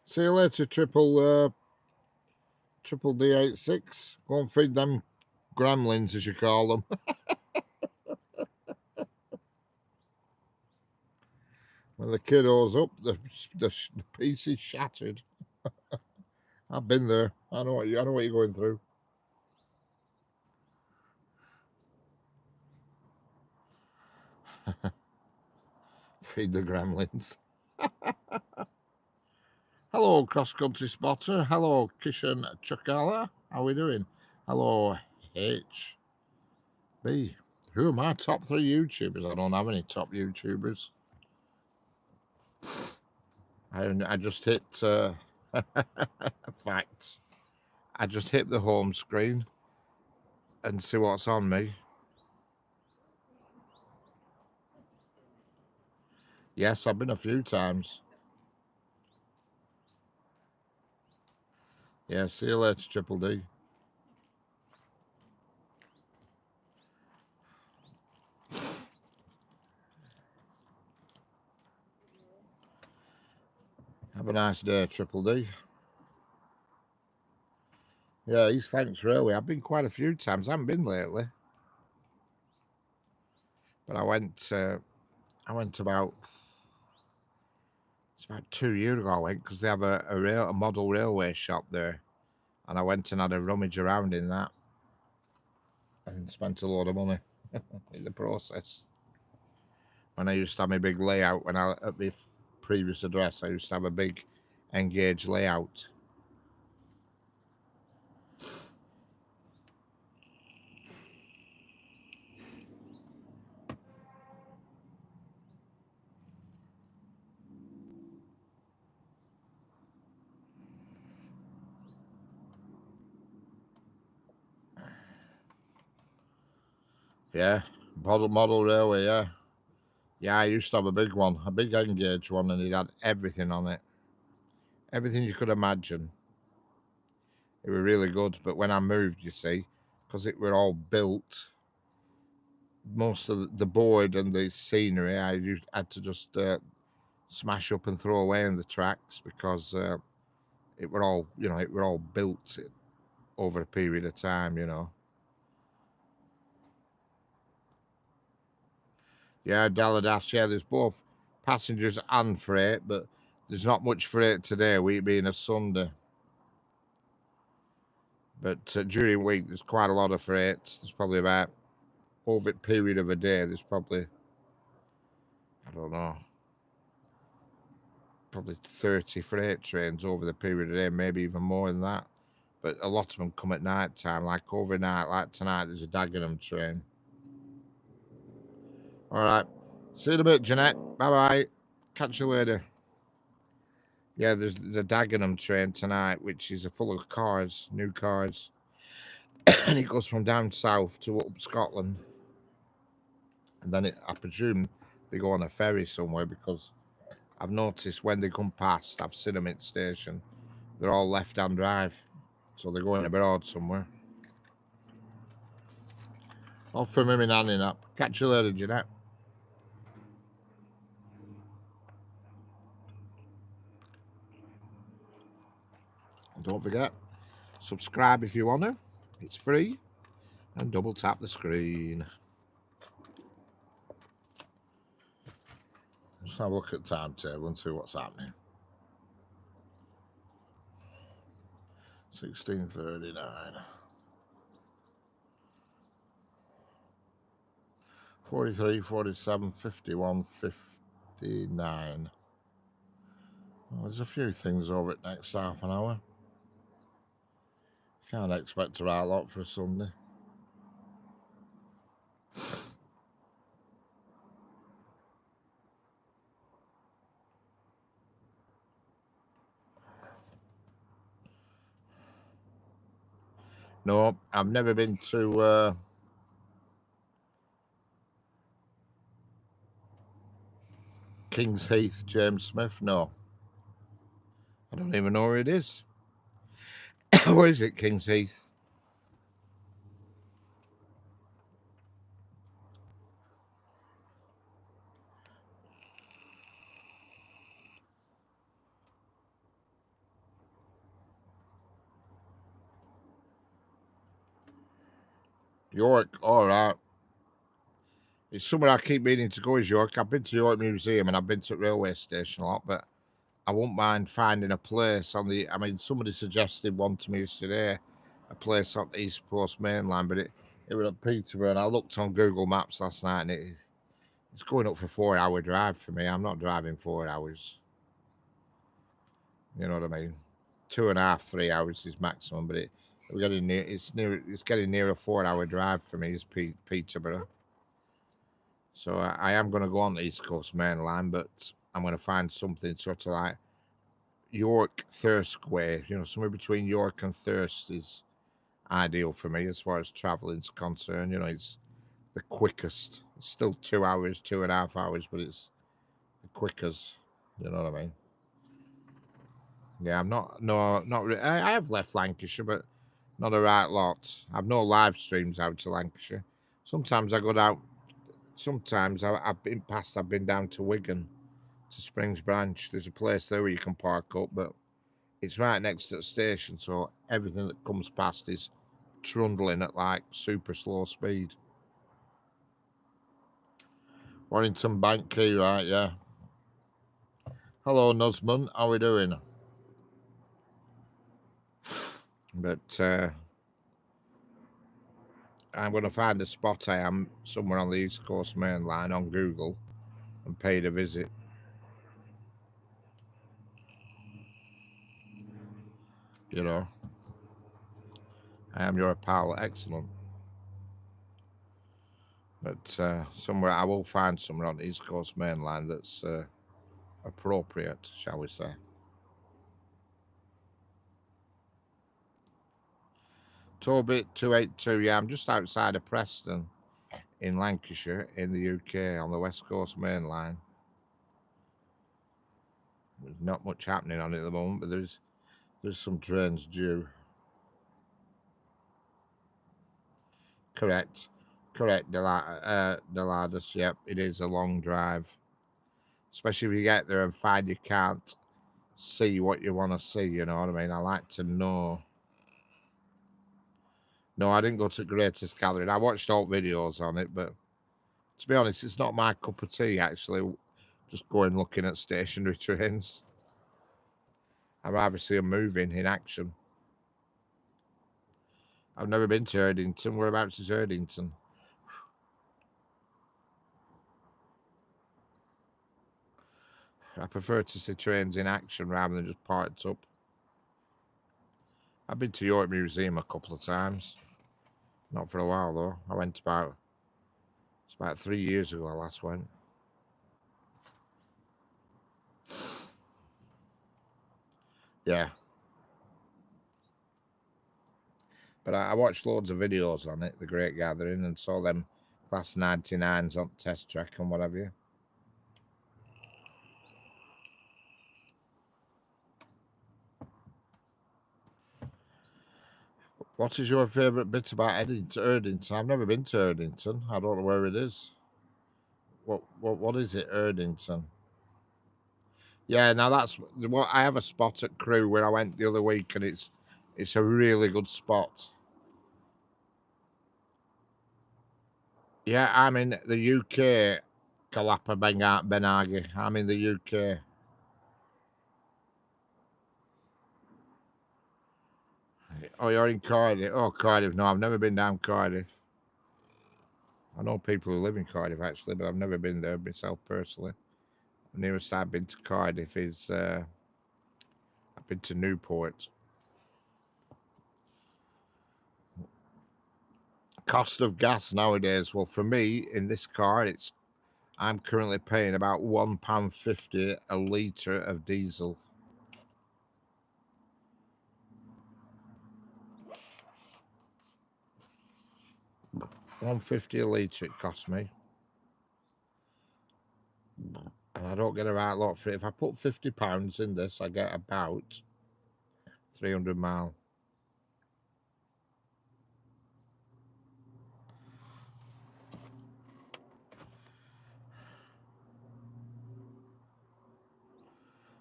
See you later, triple D86. Go and feed them gremlins, as you call them. When the kiddo's up, the piece is shattered. I've been there. I know what you're going through. Feed the gremlins. Hello, cross-country spotter. Hello, Kishan Chakala. How we doing? Hello, HB. Who are my top 3 YouTubers? I don't have any top YouTubers. I just hit facts. I just hit the home screen and see what's on me. Yes, I've been a few times. Yeah, see you later, Triple D. Have a nice day, Triple D. Yeah, East Lancs Railway. I've been quite a few times. I haven't been lately, but I went about. It's about 2 years ago I went because they have a model railway shop there, and I went and had a rummage around in that, and spent a load of money in the process. When I used to have my big layout, when I at my previous address, I used to have a big engaged layout. Yeah, model railway. Yeah, yeah. I used to have a big one, a big engaged one, and it had everything on it, everything you could imagine. It were really good. But when I moved, you see, because it were all built, most of the board and the scenery, had to just smash up and throw away in the tracks because it were all, it were all built over a period of time, Yeah, Dallas. Yeah, there's both passengers and freight, but there's not much freight today, week being a Sunday. But during week, there's quite a lot of freight. There's probably about, over a period of a day, there's probably, I don't know, probably 30 freight trains over the period of the day, maybe even more than that. But a lot of them come at night time, like overnight, like tonight, there's a Dagenham train. All right. See you in a bit, Jeanette. Bye bye. Catch you later. Yeah, there's the Dagenham train tonight, which is full of cars, new cars. And it goes from down south to up Scotland. And then I presume they go on a ferry somewhere because I've noticed when they come past, I've seen them at the station, they're all left hand drive. So they're going abroad somewhere. Off from him and Annie up. Catch you later, Jeanette. And don't forget, subscribe if you want to. It's free. And double tap the screen. Just have a look at the timetable and see what's happening. 16:39. 43, 47, 51, 59. Well, there's a few things over it next half an hour. Can't expect to write a lot for a Sunday. No, I've never been to King's Heath, James Smith. No. I don't even know where it is. Where is it, King's Heath? York, all right. It's somewhere I keep meaning to go, is York. I've been to York Museum and I've been to the railway station a lot, but I won't mind finding a place on the. I mean, somebody suggested one to me yesterday, a place on the East Coast Main Line, but it was at Peterborough, and I looked on Google Maps last night, and it's going up for 4 hour drive for me. I'm not driving 4 hours. You know what I mean? 2.5, 3 hours is maximum, but we're getting near. It's getting near a 4 hour drive for me. Is Peterborough. So I am going to go on the East Coast Main Line, but I'm going to find something sort of like York Thirsk way. You know, somewhere between York and Thirsk is ideal for me as far as traveling's concerned. You know, it's the quickest. It's still 2 hours, 2.5 hours, but it's the quickest. You know what I mean? Yeah, I'm not. No, not. I have left Lancashire, but not a right lot. I've no live streams out to Lancashire. Sometimes I go down. Sometimes I've been past. I've been down to Wigan, to Springs Branch. There's a place there where you can park up, but it's right next to the station, so everything that comes past is trundling at like super slow speed. Warrington Bank Key, right? Yeah. Hello, Nuzman. How we doing? But I'm going to find a spot I am somewhere on the East Coast Main Line on Google and paid a visit. You know, I am your pal. Excellent. But somewhere I will find somewhere on the East Coast Main Line that's appropriate, shall we say. Torbit 282. Yeah, I'm just outside of Preston in Lancashire in the UK on the West Coast Main Line. There's not much happening on it at the moment, but there's some trains due. Correct. Correct, Deladus. Yep, it is a long drive. Especially if you get there and find you can't see what you want to see, you know what I mean? I like to know. No, I didn't go to Greatest Gathering. I watched all videos on it, but to be honest, it's not my cup of tea, actually. Just going looking at stationary trains. I'd rather see them moving in action. I've never been to Erdington. Whereabouts is Erdington? I prefer to see trains in action rather than just parked up. I've been to York Museum a couple of times. Not for a while though. It's about 3 years ago I last went. Yeah. But I watched loads of videos on it, the Great Gathering, and saw them Class 99s on test track and what have you. What is your favourite bit about Erdington? I've never been to Erdington. I don't know where it is. What is it, Erdington? Yeah, now that's what I have a spot at Crewe where I went the other week, and it's a really good spot. Yeah, I'm in the UK, Kalapa Benagi. I'm in the UK. Oh, you're in Cardiff. Oh, Cardiff. No, I've never been down Cardiff. I know people who live in Cardiff actually, but I've never been there myself personally. The nearest I've been to Cardiff is I've been to Newport. Cost of gas nowadays. Well, for me in this car, I'm currently paying about £1.50 a litre of diesel. £1.50 a litre it cost me. And I don't get a right lot for it. If I put £50 in this, I get about 300 mile.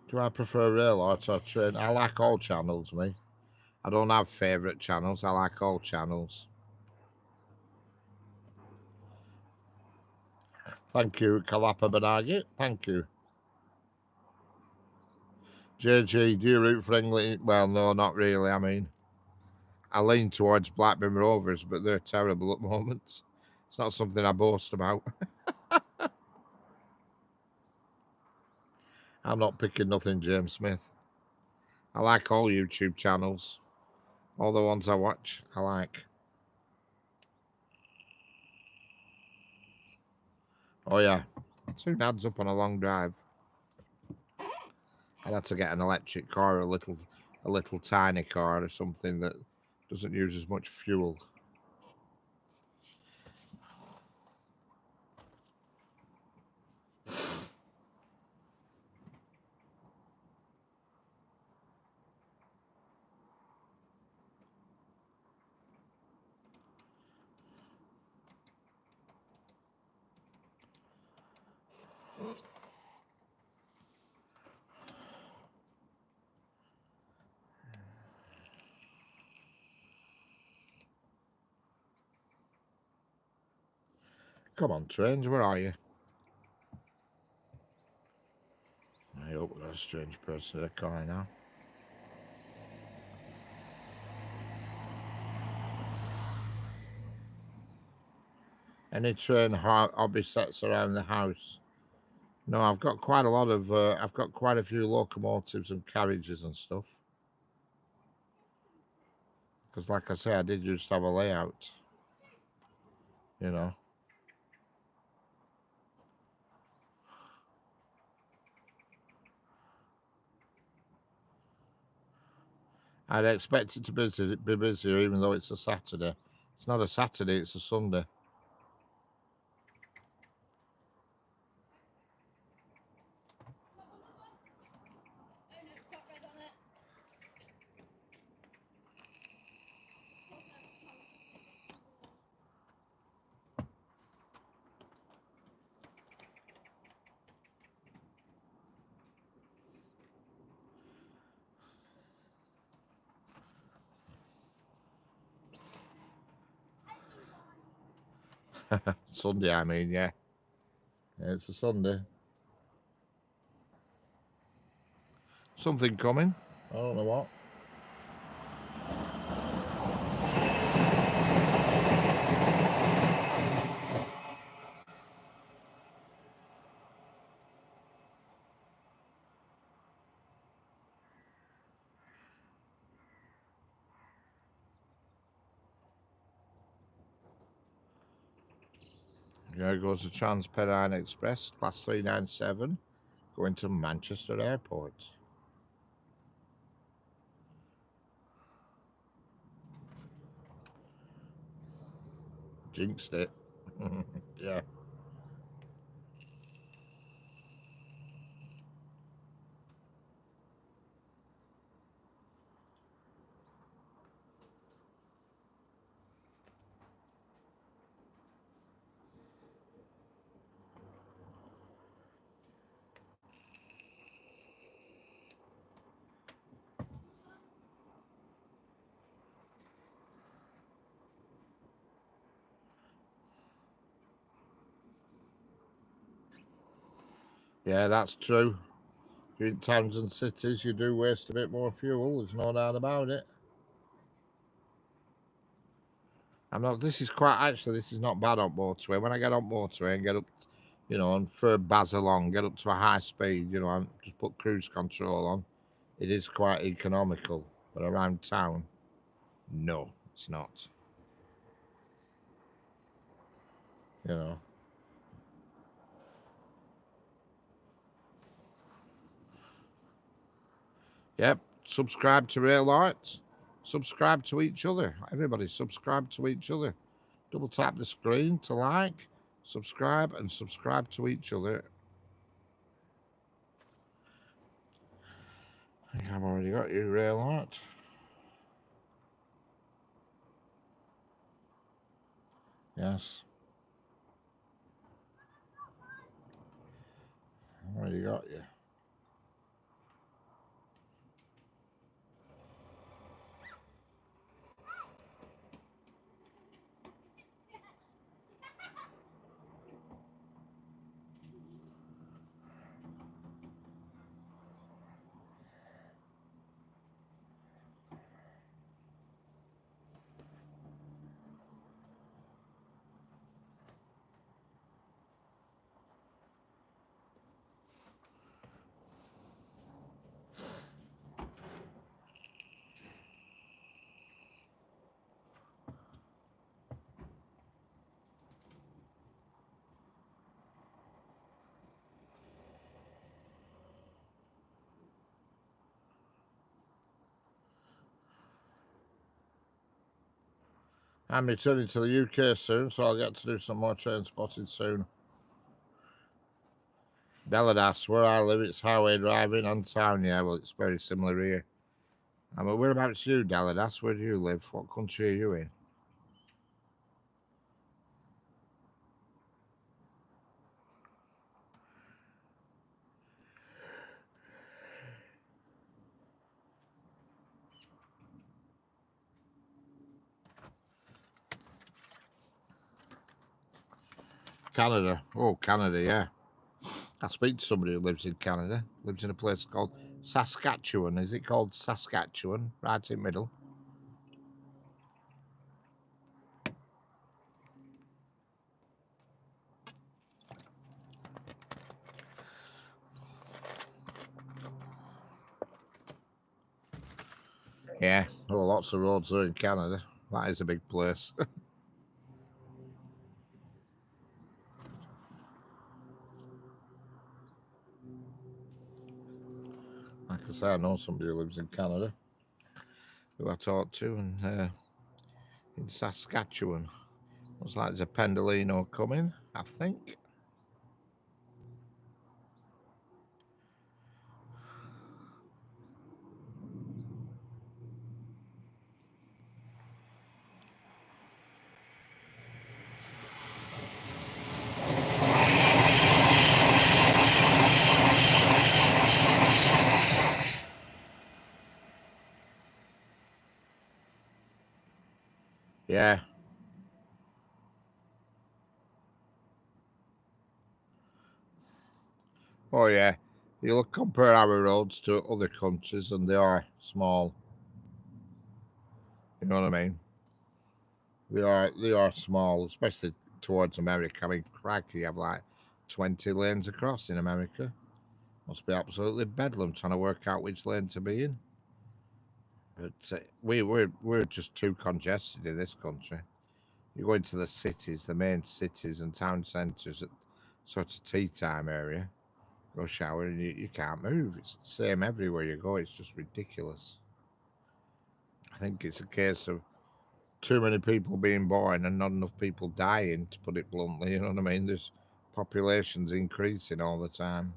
Do I prefer rail or train? I like all channels, me. I don't have favourite channels. I like all channels. Thank you, Kalapa Banagi. Thank you. JG, do you root for England? Well, no, not really. I mean, I lean towards Blackburn Rovers, but they're terrible at the moment. It's not something I boast about. I'm not picking nothing, James Smith. I like all YouTube channels. All the ones I watch, I like. Oh yeah, soon adds up on a long drive. I'd have to get an electric car, a little tiny car, or something that doesn't use as much fuel. Come on, trains, where are you? I hope we've got a strange person in the car now. Any train hobby sets around the house? No, I've got quite a lot of. I've got quite a few locomotives and carriages and stuff. Because, like I say, I did used to have a layout. You know, I'd expect it to be busier, even though it's a Saturday. It's not a Saturday; it's a Sunday. Sunday, I mean, yeah. Yeah, it's a Sunday. Something coming. I don't know what. There goes the Trans-Pennine Express, class 397, going to Manchester Airport. Jinxed it. Yeah. Yeah, that's true. In towns and cities, you do waste a bit more fuel. There's no doubt about it. I'm not. This is quite actually. This is not bad on motorway. When I get on motorway and get up, and for buzz along, get up to a high speed, and just put cruise control on. It is quite economical. But around town, no, it's not. You know. Yep. Subscribe to Real Arts. Subscribe to each other. Everybody, subscribe to each other. Double tap the screen to like, subscribe, and subscribe to each other. I think I've already got you, Real Art. Yes. I've already got you. I'm returning to the UK soon, so I'll get to do some more train spotting soon. Belledas, where I live, it's highway driving on town. Yeah, well, it's very similar here. Whereabouts you, Belledas? Where do you live? What country are you in? Canada. Oh, Canada, yeah. I speak to somebody who lives in Canada. Lives in a place called Saskatchewan. Is it called Saskatchewan? Right in the middle. Yeah. Oh, lots of roads there in Canada. That is a big place. Like I say, I know somebody who lives in Canada who I talked to, and in Saskatchewan. Looks like there's a Pendolino coming, I think. Yeah. Oh, yeah. You look compare our roads to other countries, and they are small. You know what I mean? They are small, especially towards America. I mean, crikey, you have like 20 lanes across in America. Must be absolutely bedlam trying to work out which lane to be in. But we're just too congested in this country. You go into the cities, the main cities and town centres at sort of tea time area, rush hour, and you can't move. It's the same everywhere you go. It's just ridiculous. I think it's a case of too many people being born and not enough people dying, to put it bluntly. You know what I mean? There's populations increasing all the time.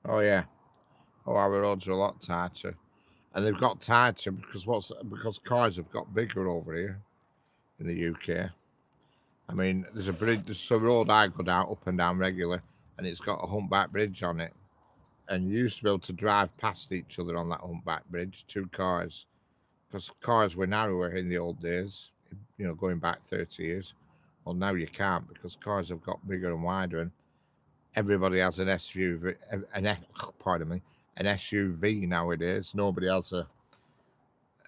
Oh yeah. Oh, our roads are a lot tighter, and they've got tighter because cars have got bigger over here in the UK. I mean, there's a bridge. There's a road I go down up and down regular, and it's got a humpback bridge on it. And you used to be able to drive past each other on that humpback bridge, two cars, because cars were narrower in the old days. You know, going back 30 years. Well, now you can't because cars have got bigger and wider, and everybody has an SUV. Pardon me, an SUV nowadays. Nobody has a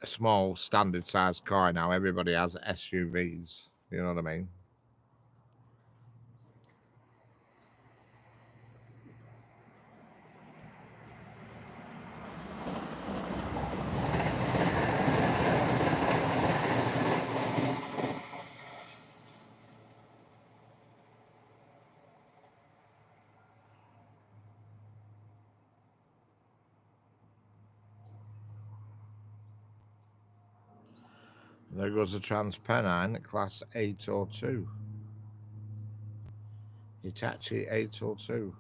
small standard sized car now. Everybody has SUVs. You know what I mean? There goes the Transpennine Class 802. Hitachi 802.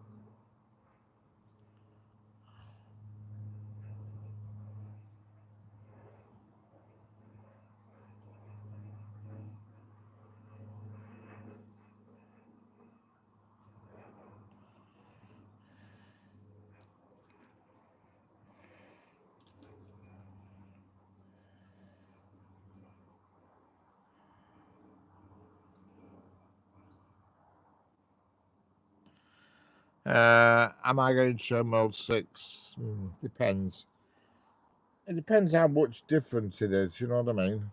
Am I going to show mode 6? Depends. It depends how much difference it is, you know what I mean?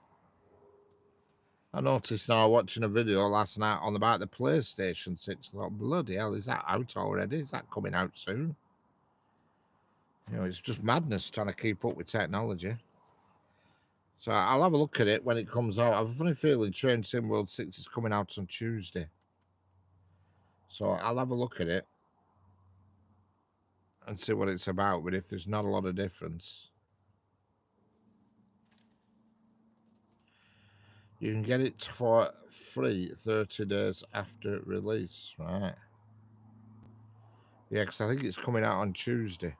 I noticed now watching a video last night on about the PlayStation 6. I thought, bloody hell, is that out already? Is that coming out soon? You know, it's just madness trying to keep up with technology. So I'll have a look at it when it comes out. I have a funny feeling Train Sim World 6 is coming out on Tuesday. So I'll have a look at it and see what it's about. But if there's not a lot of difference, you can get it for free 30 days after release, right? Yeah, because I think it's coming out on Tuesday.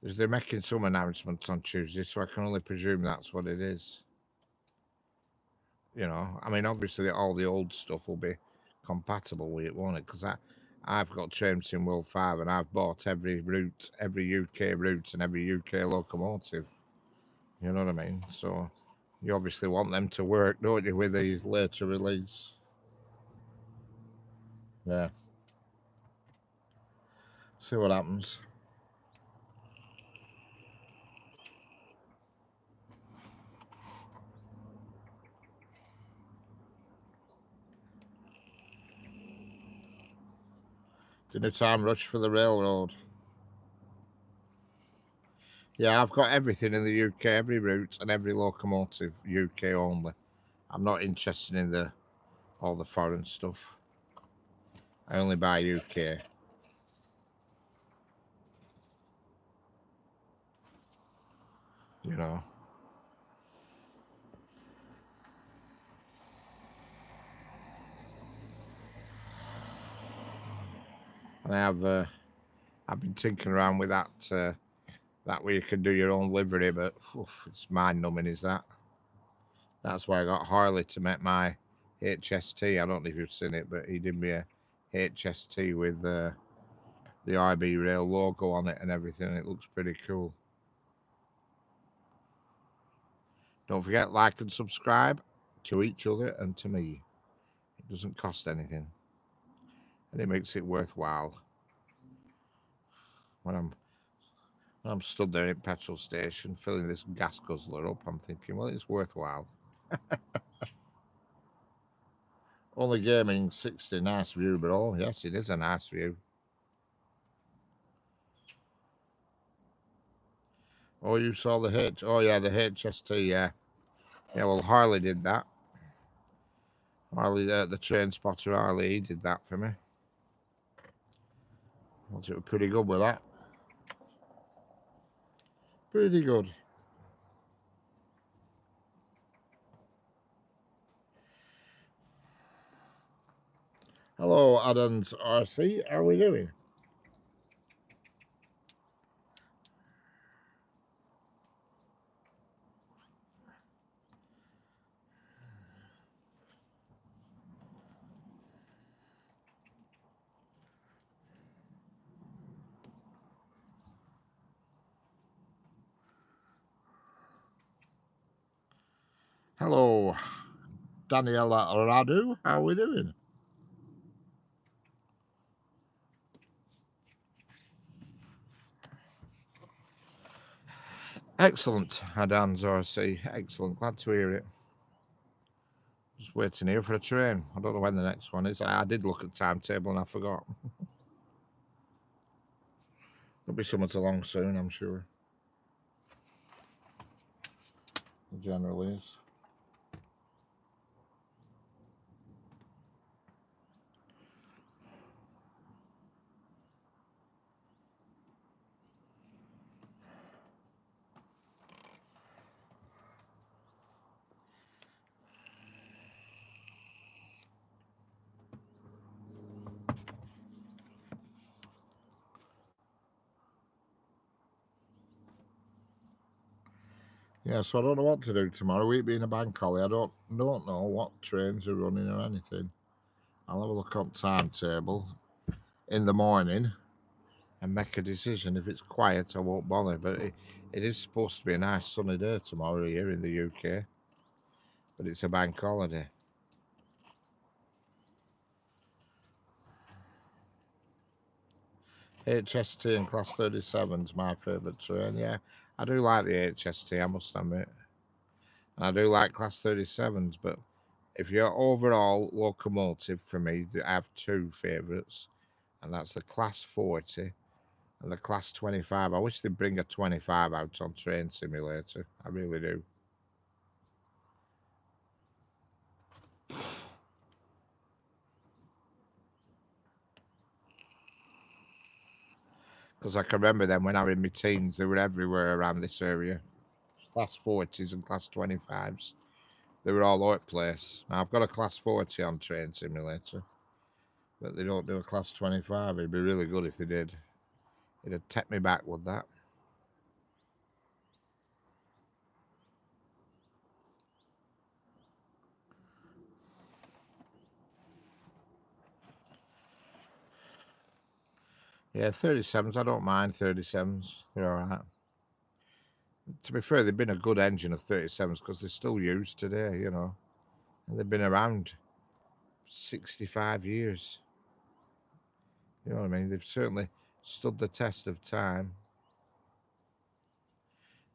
Because they're making some announcements on Tuesday, so I can only presume that's what it is. You know, I mean, obviously all the old stuff will be compatible with it, won't it? Because I've got Train Sim World 5 and I've bought every route, every UK route and every UK locomotive. You know what I mean? So you obviously want them to work, don't you, with the later release? Yeah. See what happens. Dinner time rush for the railroad. Yeah, I've got everything in the UK, every route and every locomotive, UK only. I'm not interested in all the foreign stuff. I only buy UK. You know. And I've been tinkering around with that way you can do your own livery, but it's mind numbing, is that? That's why I got Harley to make my HST. I don't know if you've seen it, but he did me a HST with the IB Rail logo on it and everything. And it looks pretty cool. Don't forget, like and subscribe to each other and to me. It doesn't cost anything, and it makes it worthwhile. When I'm stood there at petrol station filling this gas guzzler up, I'm thinking, well, it's worthwhile. Only gaming 60, nice view, but oh yes, it is a nice view. Oh, you saw the H? Oh yeah, the HST. Yeah, yeah. Well, Harley did that. Harley, the train spotter Harley, he did that for me. I thought it was pretty good with that. Pretty good. Hello, Adams RC. How are we doing? Hello, Daniela Radu. How are we doing? Excellent, Adams RC. Excellent. Glad to hear it. Just waiting here for a train. I don't know when the next one is. I did look at the timetable and I forgot. There'll be someone along soon, I'm sure. It generally is. Yeah, so I don't know what to do tomorrow. It being a bank holiday, I don't know what trains are running or anything. I'll have a look on timetable in the morning and make a decision. If it's quiet, I won't bother. But it is supposed to be a nice sunny day tomorrow here in the UK, but it's a bank holiday. HST and Class 37 is my favourite train. Yeah, I do like the HST, I must admit. And I do like Class 37s, but if you're overall locomotive, for me, I have two favourites, and that's the Class 40 and the Class 25. I wish they'd bring a 25 out on Train Simulator. I really do. Because I can remember them when I was in my teens, they were everywhere around this area. Class 40s and Class 25s. They were all over the place. Now, I've got a Class 40 on Train Simulator, but they don't do a Class 25. It'd be really good if they did. It'd take me back with that. Yeah, 37s. I don't mind 37s. They're all right. To be fair, they've been a good engine of 37s because they're still used today, you know. And they've been around 65 years. You know what I mean? They've certainly stood the test of time.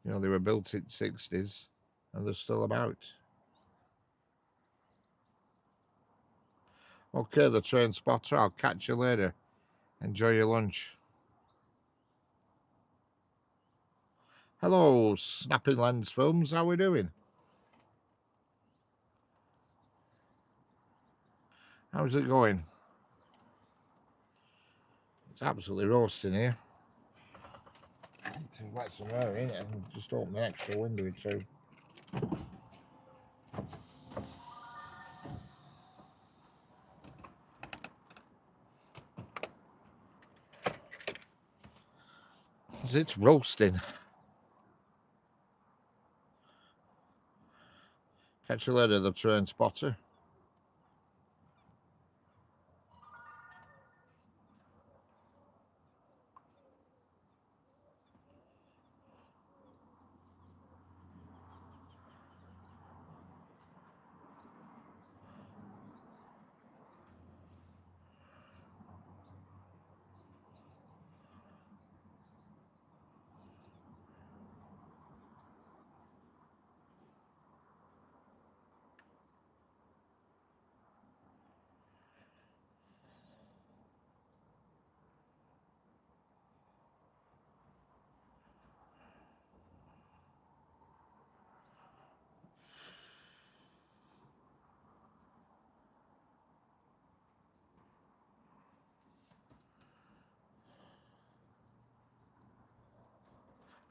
You know, they were built in 60s and they're still about. Okay, the train spotter. I'll catch you later. Enjoy your lunch. Hello, Snapping Lens Films. How we doing? How's it going? It's absolutely roasting here. I need to let some air in it and just open the extra window too. It's roasting. Catch you later, the train spotter.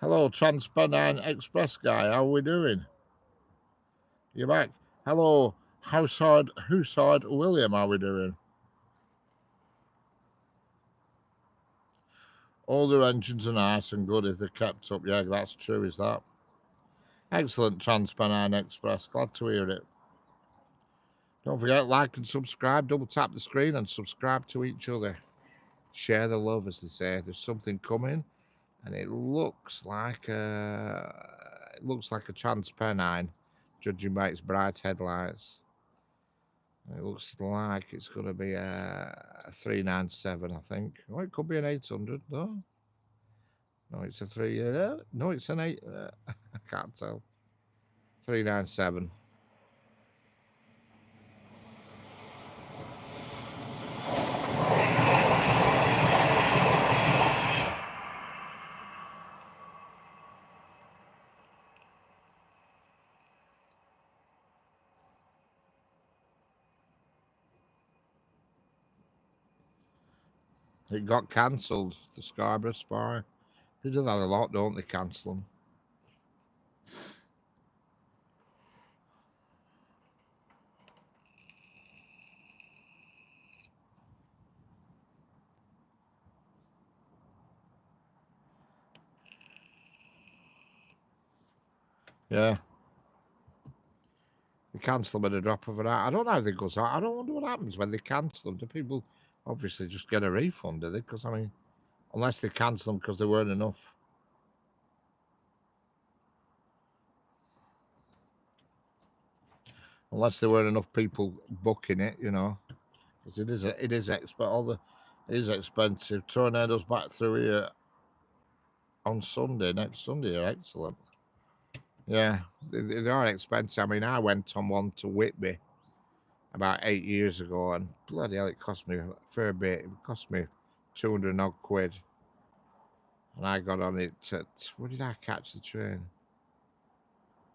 Hello, Transpennine Express guy. How are we doing? You back? Hello, Hussard William. How we doing? Older engines are nice and good if they're kept up. Yeah, that's true. Is that excellent, Transpennine Express? Glad to hear it. Don't forget, like and subscribe. Double tap the screen and subscribe to each other. Share the love, as they say. There's something coming, and it looks like a Transpennine, judging by its bright headlights. It looks like it's going to be a 397, I think. Oh, it could be an 800, though. No, it's a 3. No, it's an 8. I can't tell. 397. It got cancelled, the Scarborough Spy. They do that a lot, don't they? Cancel them. Yeah. They cancel them at a drop of an eye. I don't know how they goes out. I don't wonder what happens when they cancel them. Do people obviously just get a refund, do they? Because, I mean, unless they cancel them because there weren't enough. Unless there weren't enough people booking it, you know. Because it is expensive. It is expensive. Tornadoes back through here. on Sunday. Next Sunday are excellent. Yeah, they are expensive. I mean, I went on one to Whitby about 8 years ago, and bloody hell, it cost me a fair bit. It cost me 200 odd quid, and I got on it at, where did I catch the train?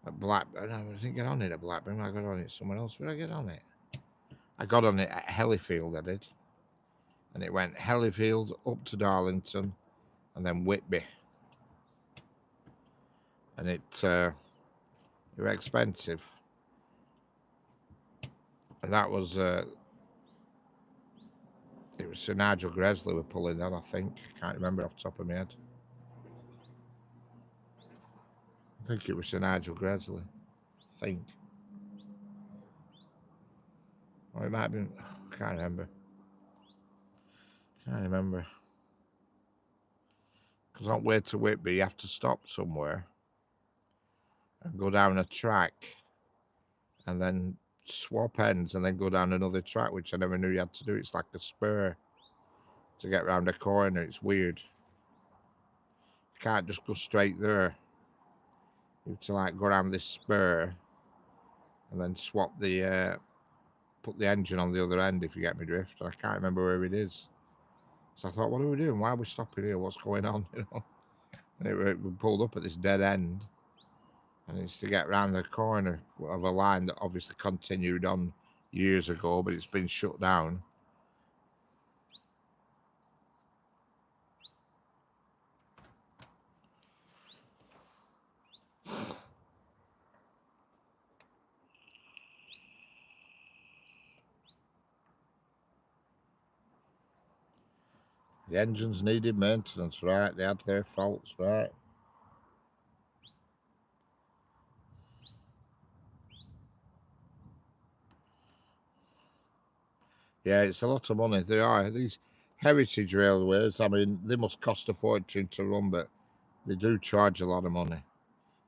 At Blackburn. No, I didn't get on it at Blackburn. I got on it somewhere else. Where did I get on it? I got on it at Hellifield, I did. And it went Hellifield up to Darlington and then Whitby. And it was expensive. And that was it was Sir Nigel Gresley were pulling that, I think. I can't remember off the top of my head. I think it was Sir Nigel Gresley. I think. Or it might have been, I can't remember. Can't remember. Because on the way to Whitby, you have to stop somewhere and go down a track and then swap ends and then go down another track, which I never knew you had to do. It's like a spur to get round a corner. It's weird. You can't just go straight there. You have to like go around this spur and then swap the put the engine on the other end, if you get me drift. I can't remember where it is. So I thought, what are we doing? Why are we stopping here? What's going on? You know. And we pulled up at this dead end, and it's to get round the corner of a line that obviously continued on years ago, but it's been shut down. The engines needed maintenance, right? They had their faults, right? Yeah, it's a lot of money. There are these heritage railways. I mean, they must cost a fortune to run, but they do charge a lot of money.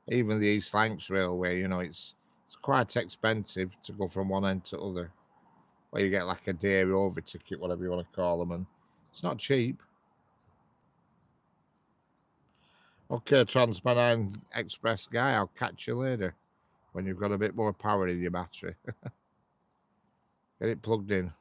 Even the East Lancs Railway, you know, it's quite expensive to go from one end to other. Or you get like a day over ticket, whatever you want to call them, and it's not cheap. Okay, Transmanine Express guy, I'll catch you later when you've got a bit more power in your battery. Get it plugged in.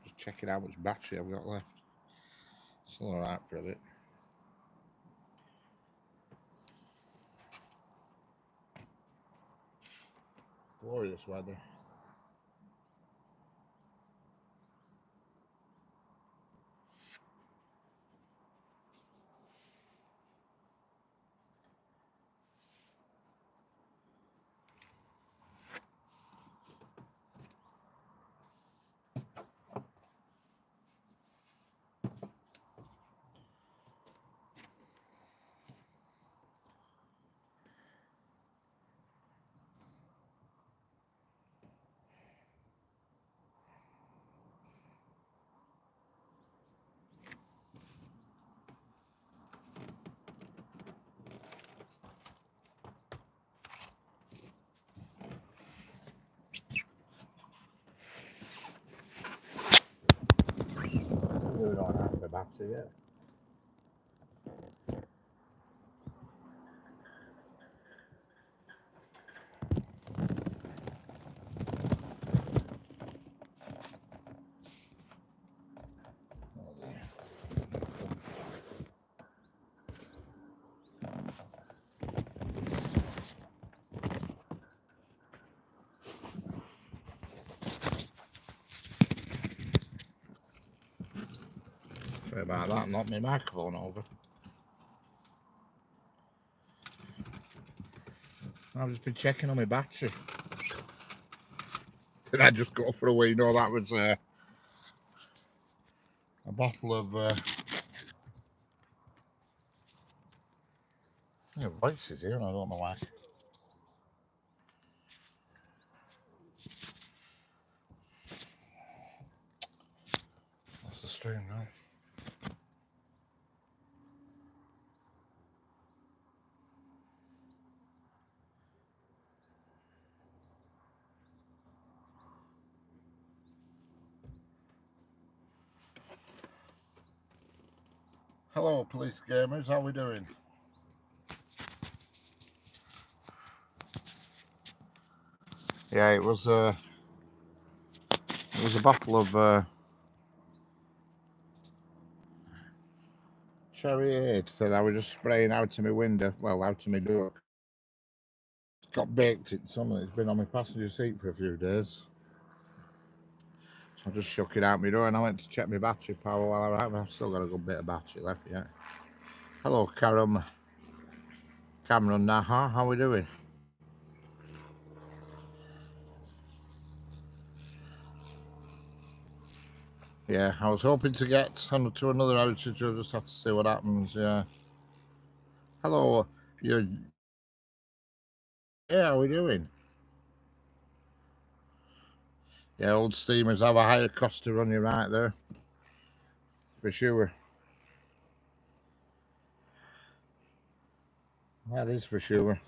Just checking how much battery I've got left. Still alright for a bit. Glorious weather. doing all right with the battery yet. Sorry about that, knocked my microphone over. I've just been checking on my battery. Did I just go for a wee? No, that was a bottle of voices here, and I don't know why. That's the stream now. Hello, police gamers. How we doing? Yeah, it was a bottle of Cherry Aid that I was just spraying out to my window, well, out to my door. It's got baked in some, it's been on my passenger seat for a few days. So I just shook it out my door and I went to check my battery power while I was out. I've still got a good bit of battery left yet. Hello, Cameron Naha, how we doing? Yeah, I was hoping to get to another outage. We'll just have to see what happens. Yeah. Hello, yeah, how we doing? Yeah, old steamers have a higher cost to run you right there, for sure. That is for sure.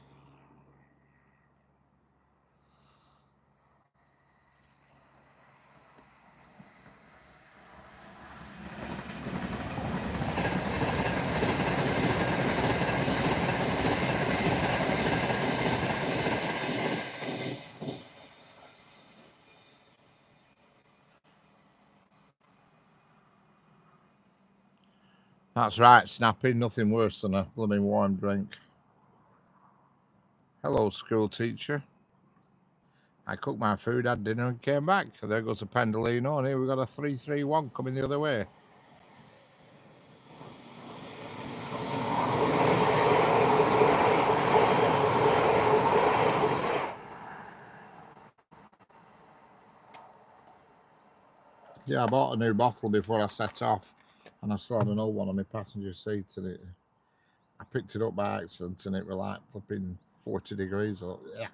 That's right, snapping. Nothing worse than a blooming warm drink. Hello, school teacher. I cooked my food, had dinner, and came back. There goes a Pendolino, and here we got a 331 coming the other way. Yeah, I bought a new bottle before I set off, and I still had an old one on my passenger seat, and I picked it up by accident, and it was like flipping 40 degrees. Yeah.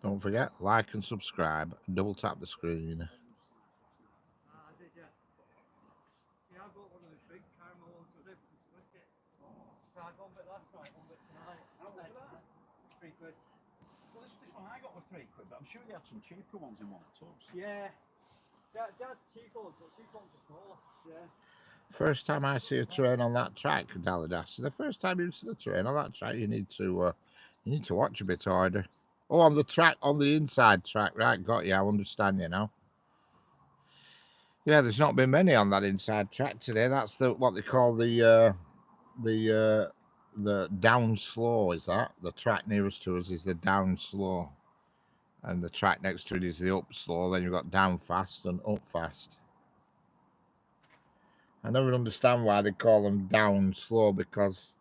Don't forget, like and subscribe. Double tap the screen. Did you? Yeah, I got one of the big caramel ones. I was able to split it. So I had one bit last night, one bit tonight. How much for that? £3. Well, this one I got for £3, but I'm sure they had some cheaper ones in one of the tubs. Yeah. They had cheaper ones, but cheaper ones are smaller. Yeah. First time I see a train on that track, Dalidas. The first time you see the train on that track, you need to watch a bit harder. Oh, on the track, on the inside track, right? Got you. I understand you now. Yeah, there's not been many on that inside track today. That's what they call the down slow. Is that the track nearest to us is the down slow, and the track next to it is the up slow. Then you've got down fast and up fast. I never understand why they call them down slow, because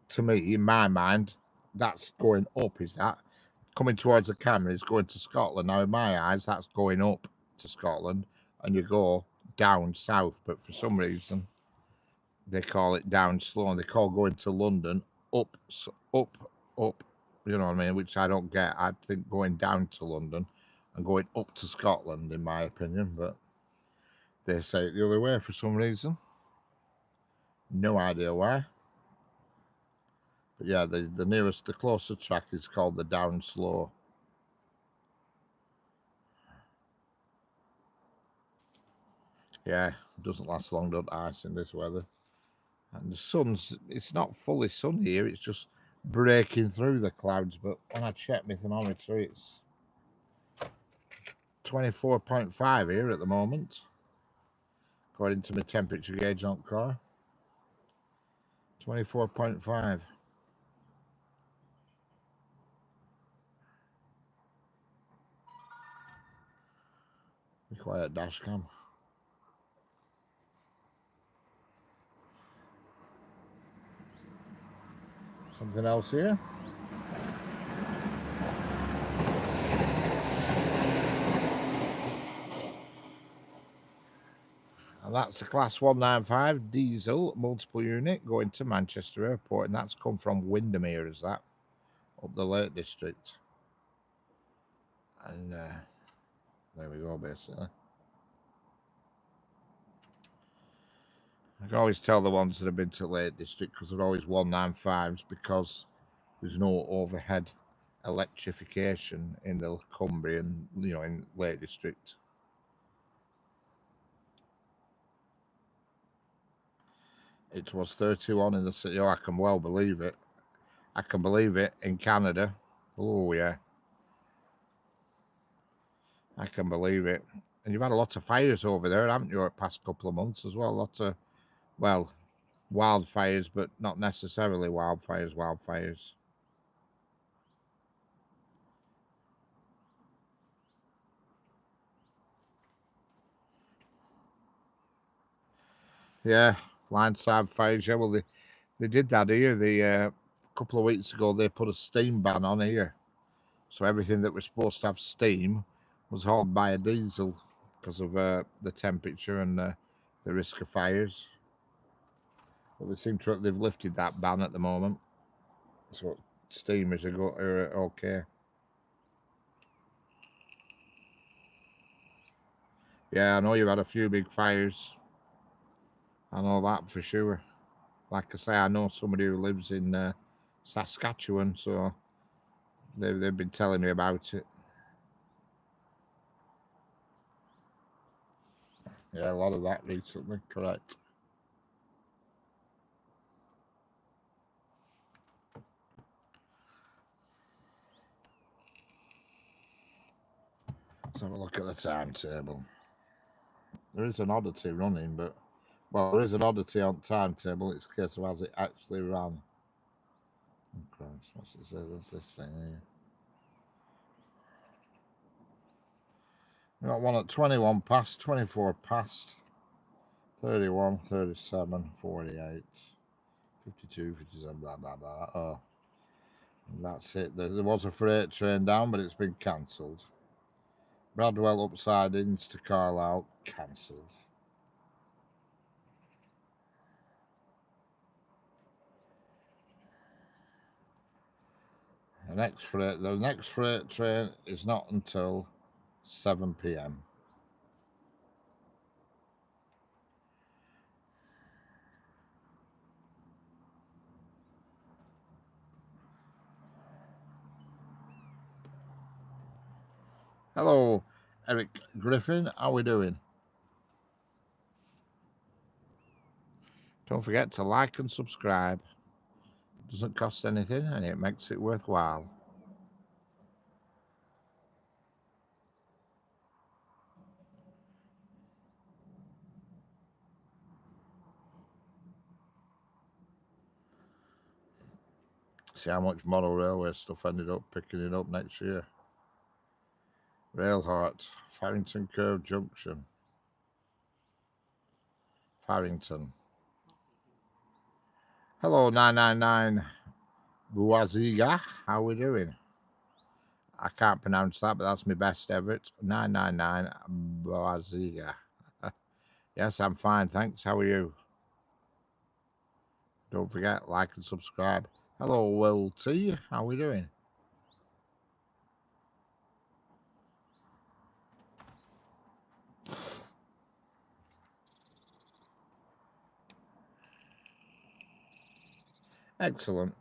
to me, in my mind, that's going up. Is that coming towards the camera is going to Scotland? Now, in my eyes, that's going up to Scotland, and you go down south. But for some reason, they call it down slow, and they call going to London up, up. You know what I mean? Which I don't get. I think going down to London and going up to Scotland, in my opinion, but They say it the other way for some reason. No idea why. But yeah, the closer track is called the Down Slow. Yeah, it doesn't last long, don't ice in this weather. And the sun's, it's not fully sunny here, it's just breaking through the clouds. But when I check my thermometer, it's 24.5 here at the moment, according to my temperature gauge on car. 24.5. Be quiet, dash cam. Something else here? And that's a Class 195 diesel multiple unit going to Manchester Airport, and that's come from Windermere, is that, up the Lake District. And there we go, basically. I can always tell the ones that have been to Lake District because they're always 195s, because there's no overhead electrification in the Cumbrian, in Lake District. It was 31 in the city. Oh, I can well believe it. I can believe it in Canada. Oh, yeah. I can believe it. And you've had a lot of fires over there, haven't you, the past couple of months as well? Lots of, well, wildfires, but not necessarily wildfires. Yeah, line-side fires. Yeah, well, they did that here. A couple of weeks ago, they put a steam ban on here. So everything that was supposed to have steam was hauled by a diesel because of the temperature and the risk of fires. But they seem to they've lifted that ban at the moment. So steamers are okay. Yeah, I know you've had a few big fires. I know that for sure. Like I say, I know somebody who lives in Saskatchewan, so they've been telling me about it. Yeah, a lot of that recently, correct. Let's have a look at the timetable. There is an oddity running, but, well, there is an oddity on timetable. It's a case of has it actually run. Oh, Christ, what's it say? There's this thing here. We got one at 21 past, 24 past, 31, 37, 48, 52, 57, blah, blah, blah. Oh, and that's it. There was a freight train down, but it's been cancelled. Bradwell up sidings to Carlisle, cancelled. The next freight train is not until 7 p.m. Hello, Eric Griffin. How are we doing? Don't forget to like and subscribe. It doesn't cost anything and it makes it worthwhile. See how much model railway stuff ended up picking it up next year. Railheart, Farrington Curve Junction. Farrington. Hello, 999 Buaziga. How we doing? I can't pronounce that, but that's my best ever. 999 Buaziga. Yes, I'm fine, thanks. How are you? Don't forget, like and subscribe. Hello, Will T. How we doing? Excellent.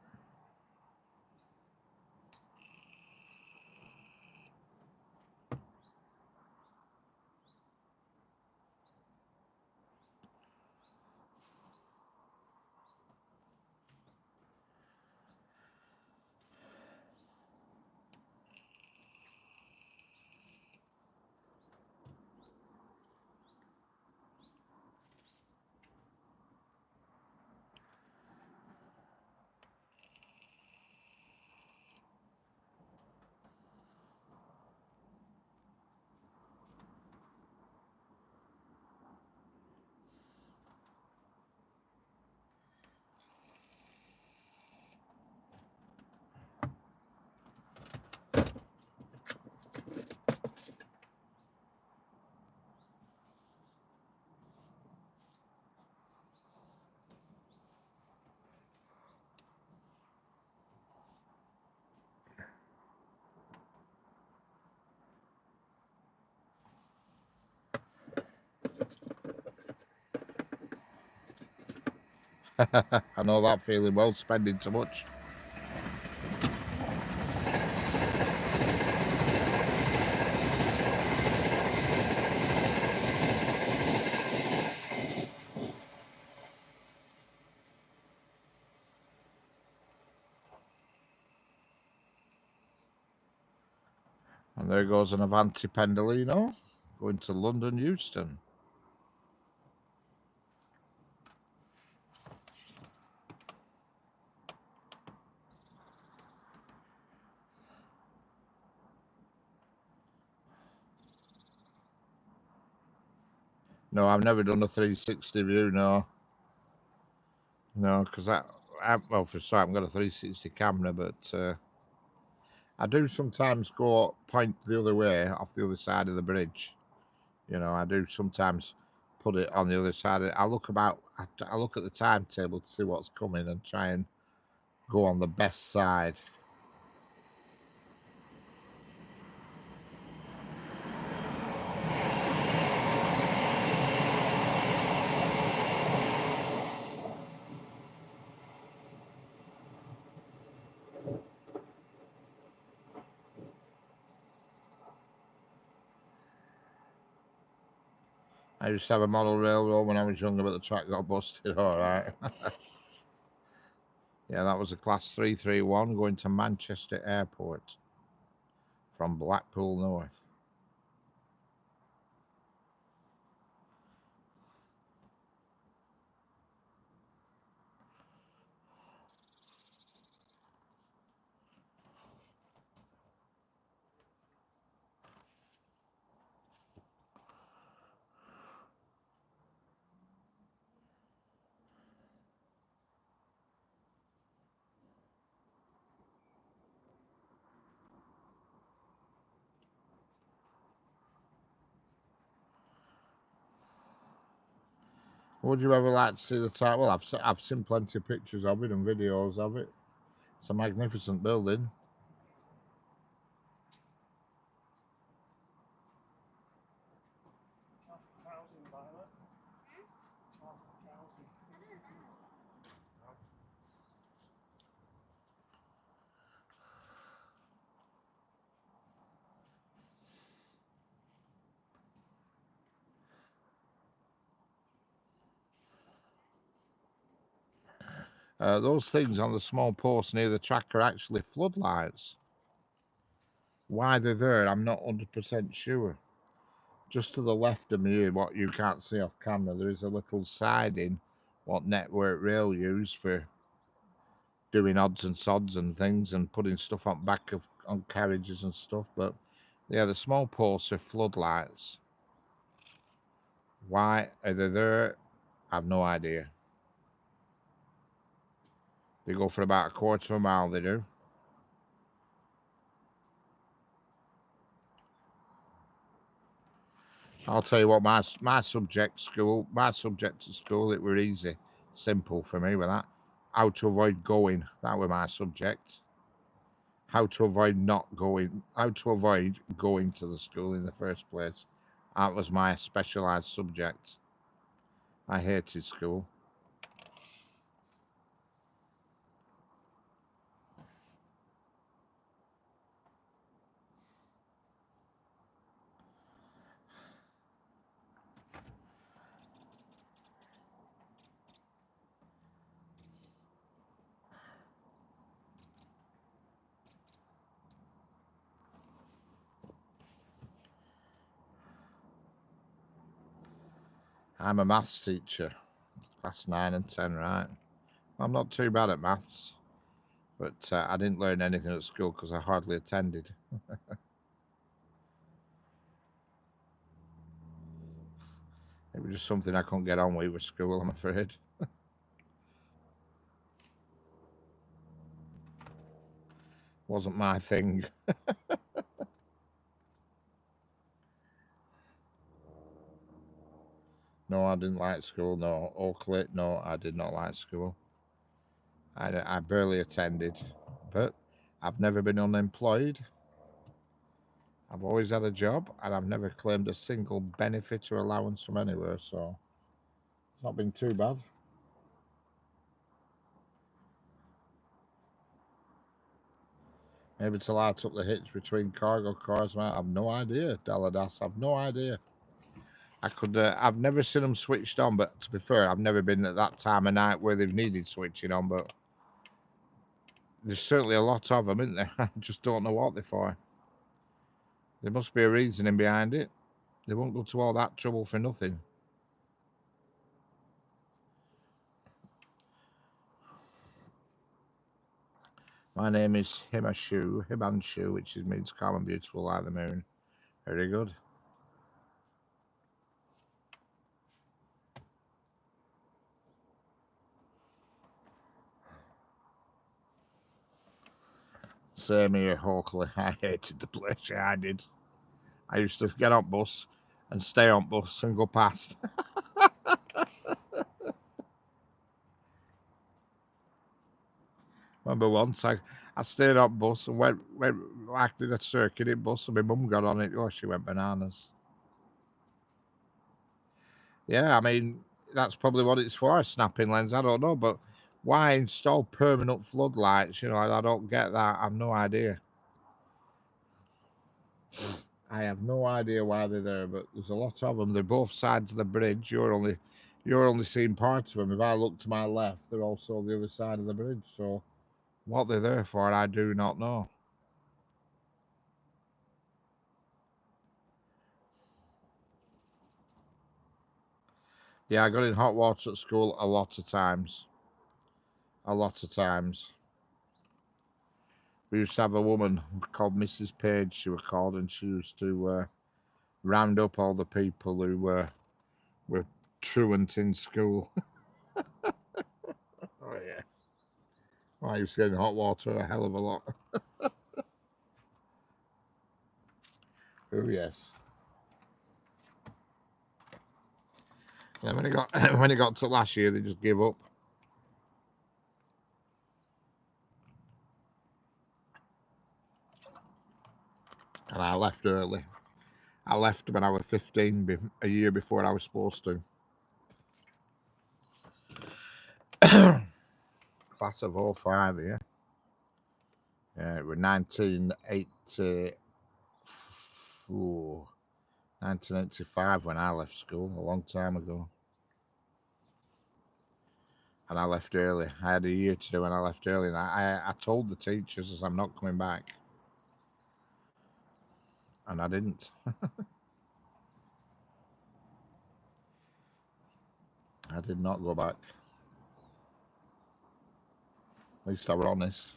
I know that feeling well, spending too much. And there goes an Avanti Pendolino going to London Euston. No, I've never done a 360 view, no. No, because well, for start, I've got a 360 camera, but I do sometimes go point the other way off the other side of the bridge. You know, I do sometimes put it on the other side. I look at the timetable to see what's coming and try and go on the best side. I used to have a model railroad when I was younger, but the track got busted. All right. Yeah, that was a class 331 going to Manchester Airport from Blackpool North. Would you ever like to see the type? Well, I've seen plenty of pictures of it and videos of it. It's a magnificent building. Those things on the small posts near the track are actually floodlights. Why they're there, I'm not 100% sure. Just to the left of me, what you can't see off camera, there is a little siding what Network Rail use for doing odds and sods and things and putting stuff on back of on carriages and stuff. But yeah, the small posts are floodlights. Why are they there? I have no idea. They go for about a quarter of a mile, they do. I'll tell you what, my subject at school, it were easy, simple for me with that. How to avoid going, that were my subject. How to avoid going to the school in the first place. That was my specialised subject. I hated school. I'm a maths teacher, class 9 and 10, right? I'm not too bad at maths, but I didn't learn anything at school because I hardly attended. It was just something I couldn't get on with school, I'm afraid. Wasn't my thing. No, I didn't like school. No, Oakley, no, I did not like school. I barely attended, but I've never been unemployed. I've always had a job, and I've never claimed a single benefit or allowance from anywhere, so it's not been too bad. Maybe till I took the hits between cargo cars, man. I've no idea, Daladas. I've no idea. I've never seen them switched on, but to be fair, I've never been at that time of night where they've needed switching on, but there's certainly a lot of them, isn't there? I just don't know what they're for. There must be a reasoning behind it. They won't go to all that trouble for nothing. My name is Himanshu, which means calm and beautiful like the moon. Very good. Same here, Hawkley. I hated the place. Yeah, I did. I used to get on bus and stay on bus and go past. Remember once I stayed on bus and went acted a circuit in bus and my mum got on it. Oh, she went bananas. Yeah, I mean, that's probably what it's for, a snapping lens. I don't know, but why install permanent floodlights? You know, I don't get that. I've no idea. I have no idea why they're there, but there's a lot of them. They're both sides of the bridge. You're only seeing parts of them. If I look to my left, they're also the other side of the bridge. So what they're there for, I do not know. Yeah, I got in hot water at school a lot of times. A lot of times. We used to have a woman called Mrs. Page, she was called, and she used to round up all the people who were truant in school. Oh, yeah. I used to get in hot water a hell of a lot. Oh, yes. And when it got when it got to last year, they just gave up. And I left early. I left when I was 15, a year before I was supposed to. Class of 05, yeah. Yeah, it was 1985 when I left school, a long time ago. And I left early. I had a year to do and I left early. And I told the teachers I'm not coming back. And I didn't. I did not go back. At least I were honest.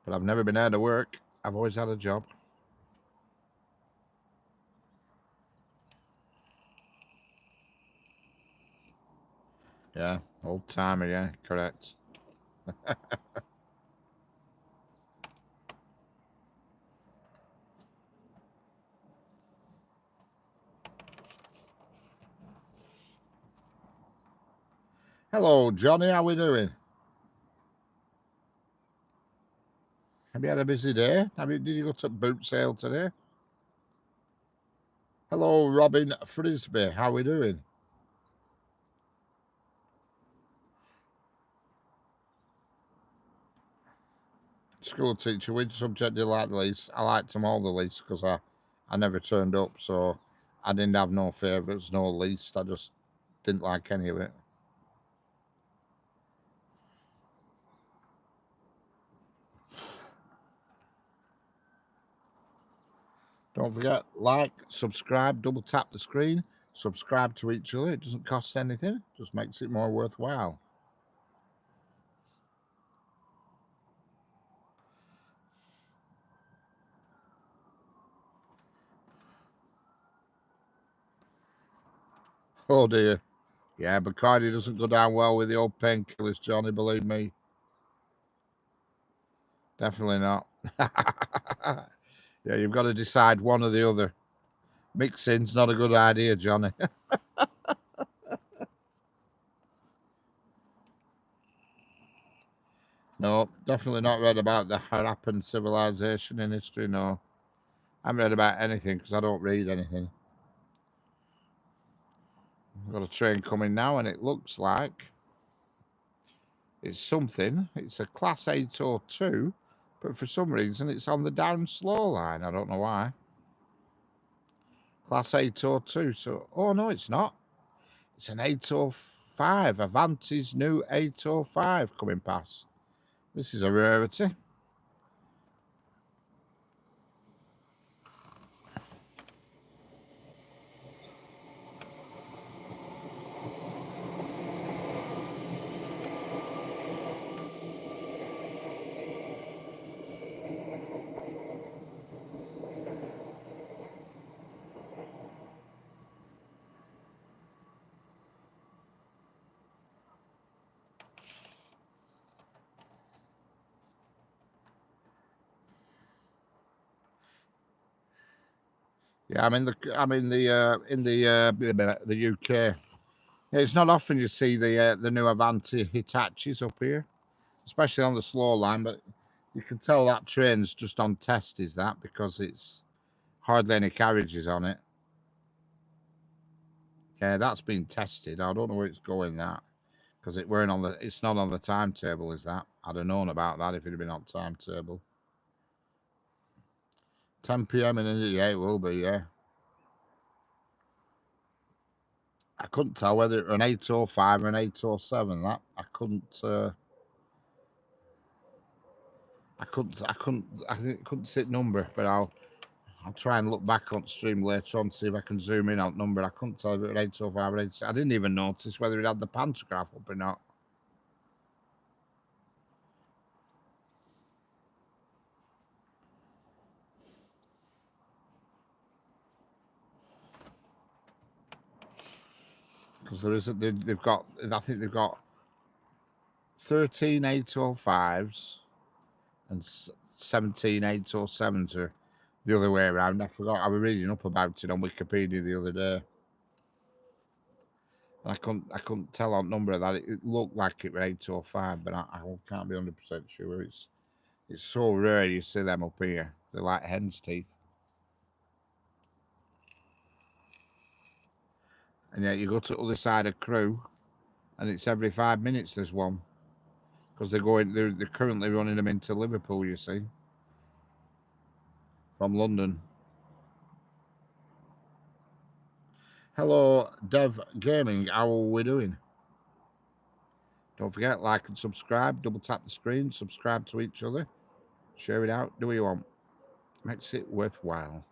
But I've never been out of work. I've always had a job. Yeah, old timer, yeah, correct. Hello, Johnny, how we doing? Have you had a busy day? Did you go to boot sale today? Hello, Robin Frisbee, how we doing? School teacher, which subject do you like the least? I liked them all the least because I never turned up, so I didn't have no favourites, no least. I just didn't like any of it. Don't forget, like, subscribe, double tap the screen subscribe to each other. It doesn't cost anything, just makes it more worthwhile. Oh dear. Yeah, Bacardi doesn't go down well with the old painkillers, Johnny, believe me. Definitely not. Yeah, you've got to decide one or the other. Mixing's not a good idea, Johnny. No, definitely not read about the Harappan civilization in history, no. I haven't read about anything because I don't read anything. I've got a train coming now and it looks like it's something. It's a Class 802, but for some reason it's on the down slow line. I don't know why. Class 802, so, oh no, it's not. It's an 805, Avanti's new 805 coming past. This is a rarity. Yeah, I'm in the UK. Yeah, it's not often you see the new Avanti Hitachis up here, especially on the slow line. But you can tell that train's just on test, is that because it's hardly any carriages on it. Yeah, that's been tested. I don't know where it's going that because it's not on the timetable. Is that? I'd have known about that if it had been on timetable. 10 p.m. in India, yeah, it will be. Yeah, I couldn't tell whether it were an 805 or an 807. That I couldn't. I couldn't sit number, but I'll try and look back on stream later on to see if I can zoom in on number. I couldn't tell if it was 805 or 8. I didn't even notice whether it had the pantograph up or not. Because there isn't. They've got. I think they've got 13 805s and 17 807s are the other way around. I forgot. I was reading up about it on Wikipedia the other day. And I couldn't tell on number of that. It looked like it was 805, but I can't be 100% sure. It's so rare you see them up here. They're like hen's teeth. And yet you go to the other side of Crewe, and it's every 5 minutes there's one. Because they're currently running them into Liverpool, you see, from London. Hello, Dev Gaming. How are we doing? Don't forget, like and subscribe. Double tap the screen. Subscribe to each other. Share it out. Do what you want. Makes it worthwhile.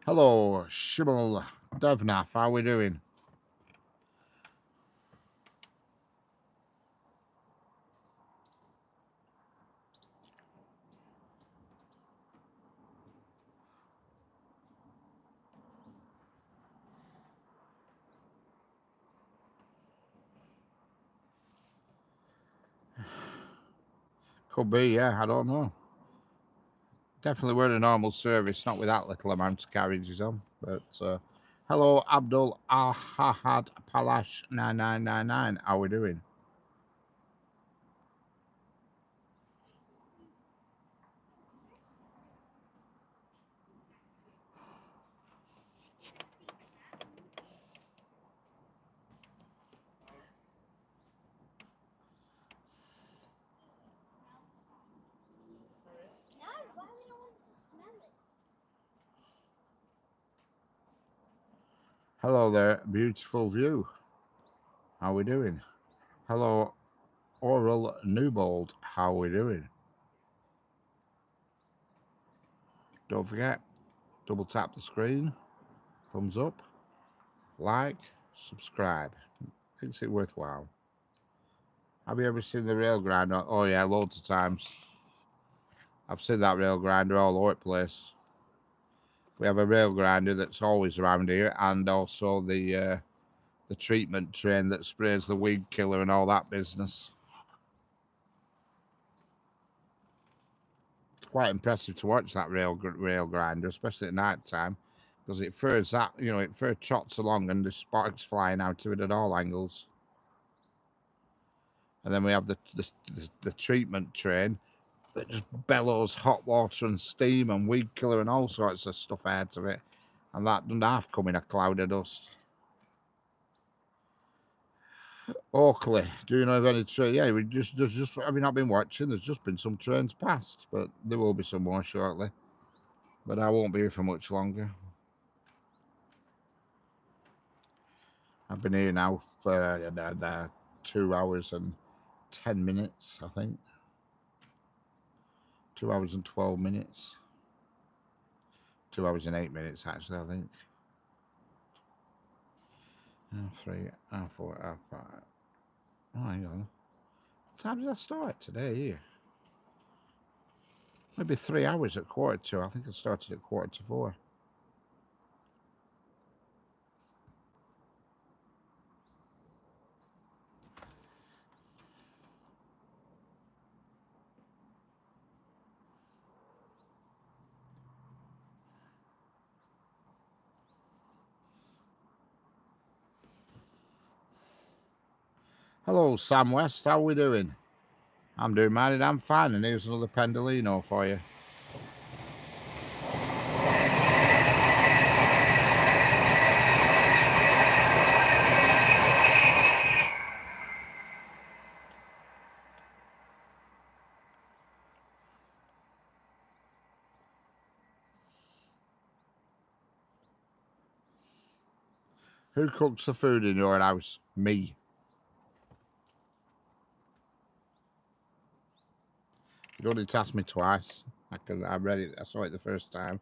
Hello, Shimul Devnath. How are we doing? Could be, yeah. I don't know. Definitely we're a normal service, not with that little amount of carriages on. But hello, Abdul Ahad Palash 9999. How are we doing? Hello there, beautiful view. How are we doing? Hello, Oral Newbold. How are we doing? Don't forget, double tap the screen, thumbs up, like, subscribe. Makes it worthwhile. Have you ever seen the rail grinder? Oh yeah, loads of times. I've seen that rail grinder all over the place. We have a rail grinder that's always around here, and also the treatment train that sprays the weed killer and all that business. It's quite impressive to watch that rail grinder, especially at night time, because it furs that, you know, it fur trots along and the sparks flying out of it at all angles. And then we have the treatment train that just bellows hot water and steam and weed killer and all sorts of stuff out of it, and that doesn't half come in a cloud of dust. Oakley, do you know of any train? Yeah, there's just, have you not been watching? There's just been some trains past, but there will be some more shortly. But I won't be here for much longer. I've been here now for 2 hours and 10 minutes, I think. 2 hours and 12 minutes. 2 hours and 8 minutes, actually, I think. 3, 4, 5. Oh, hang on. What time did I start today here? Maybe 3 hours at 1:45. I think I started at 3:45. Hello, Sam West. How are we doing? I'm doing mine and I'm fine. And here's another Pendolino for you. Who cooks the food in your house? Me. You don't need to ask me twice. I read it. I saw it the first time.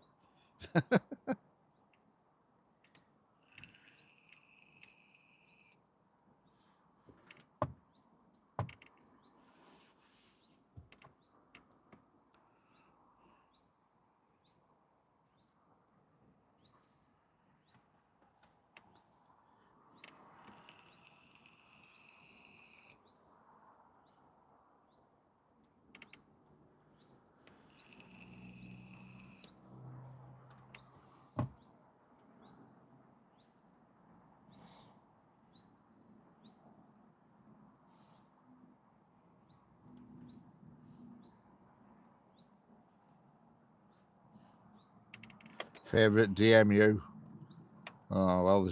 Favourite DMU? Oh, well,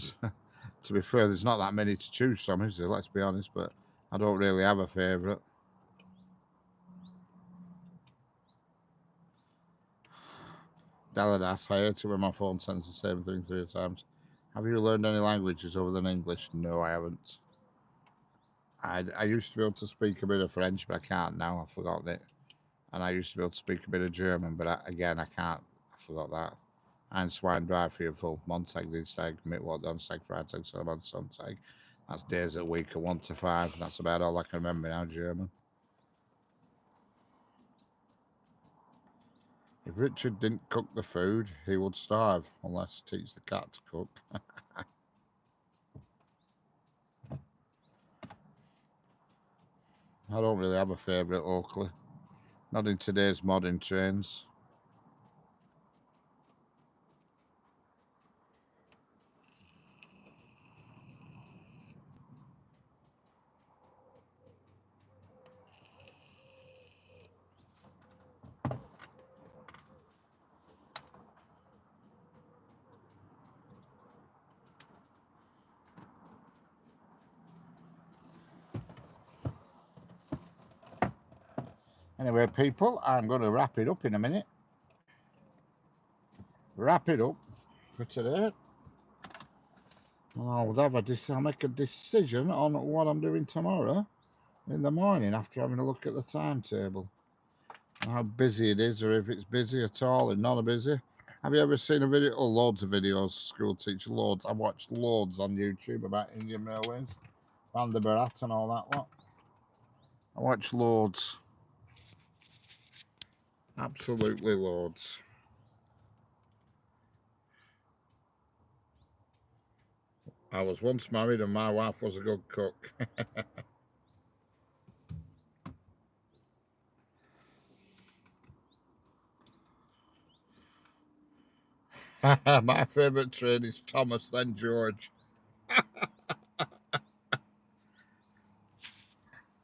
to be fair, there's not that many to choose from, is there? Let's be honest, but I don't really have a favourite. Daladas, I hate it when my phone sends the same thing 3 times. Have you learned any languages other than English? No, I haven't. I used to be able to speak a bit of French, but I can't now. I've forgotten it. And I used to be able to speak a bit of German, but again, I can't. I forgot that. Ein, zwei, drei, vier, fünf, Montag, Dienstag, Mittwoch, Donnerstag, Freitag, Samstag, Sonntag. That's days a week of 1 to 5. That's about all I can remember now, German. If Richard didn't cook the food, he would starve, unless teach the cat to cook. I don't really have a favourite locally. Not in today's modern trains. Anyway, people, I'm going to wrap it up in a minute. Wrap it up for today. I'll make a decision on what I'm doing tomorrow in the morning after having a look at the timetable. How busy it is, or if it's busy at all and not busy. Have you ever seen a video? Oh, loads of videos, school teacher, loads. I watched loads on YouTube about Indian Railways, Vande Bharat and all that lot. I watched loads. Absolutely loads. I was once married and my wife was a good cook. My favourite train is Thomas, then George.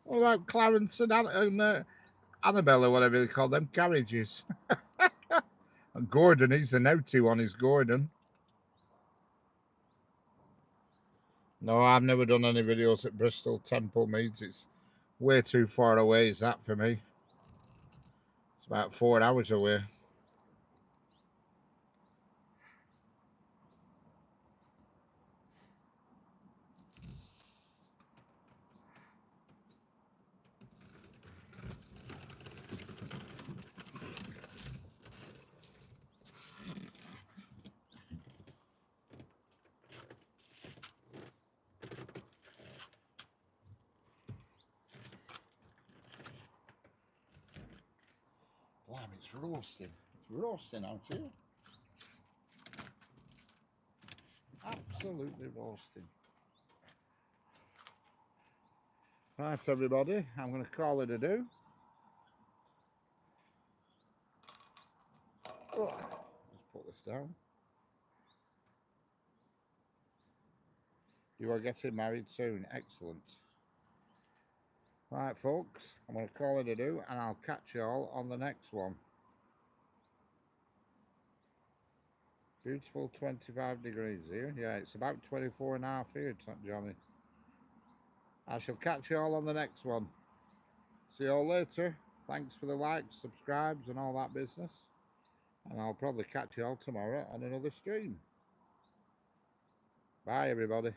What about Clarence and Annabelle, or whatever they call them carriages? And Gordon, he's the naughty one, is Gordon. No, I've never done any videos at Bristol Temple Meads. It's way too far away, is that for me? It's about 4 hours away. Blimey, it's roasting. It's roasting out here. Absolutely roasting. Right, everybody, I'm going to call it a do. Oh, let's put this down. You are getting married soon. Excellent. Right, folks, I'm going to call it a do, and I'll catch you all on the next one. Beautiful 25 degrees here. Yeah, it's about 24.5 here, Johnny. I shall catch you all on the next one. See you all later. Thanks for the likes, subscribes, and all that business. And I'll probably catch you all tomorrow on another stream. Bye, everybody.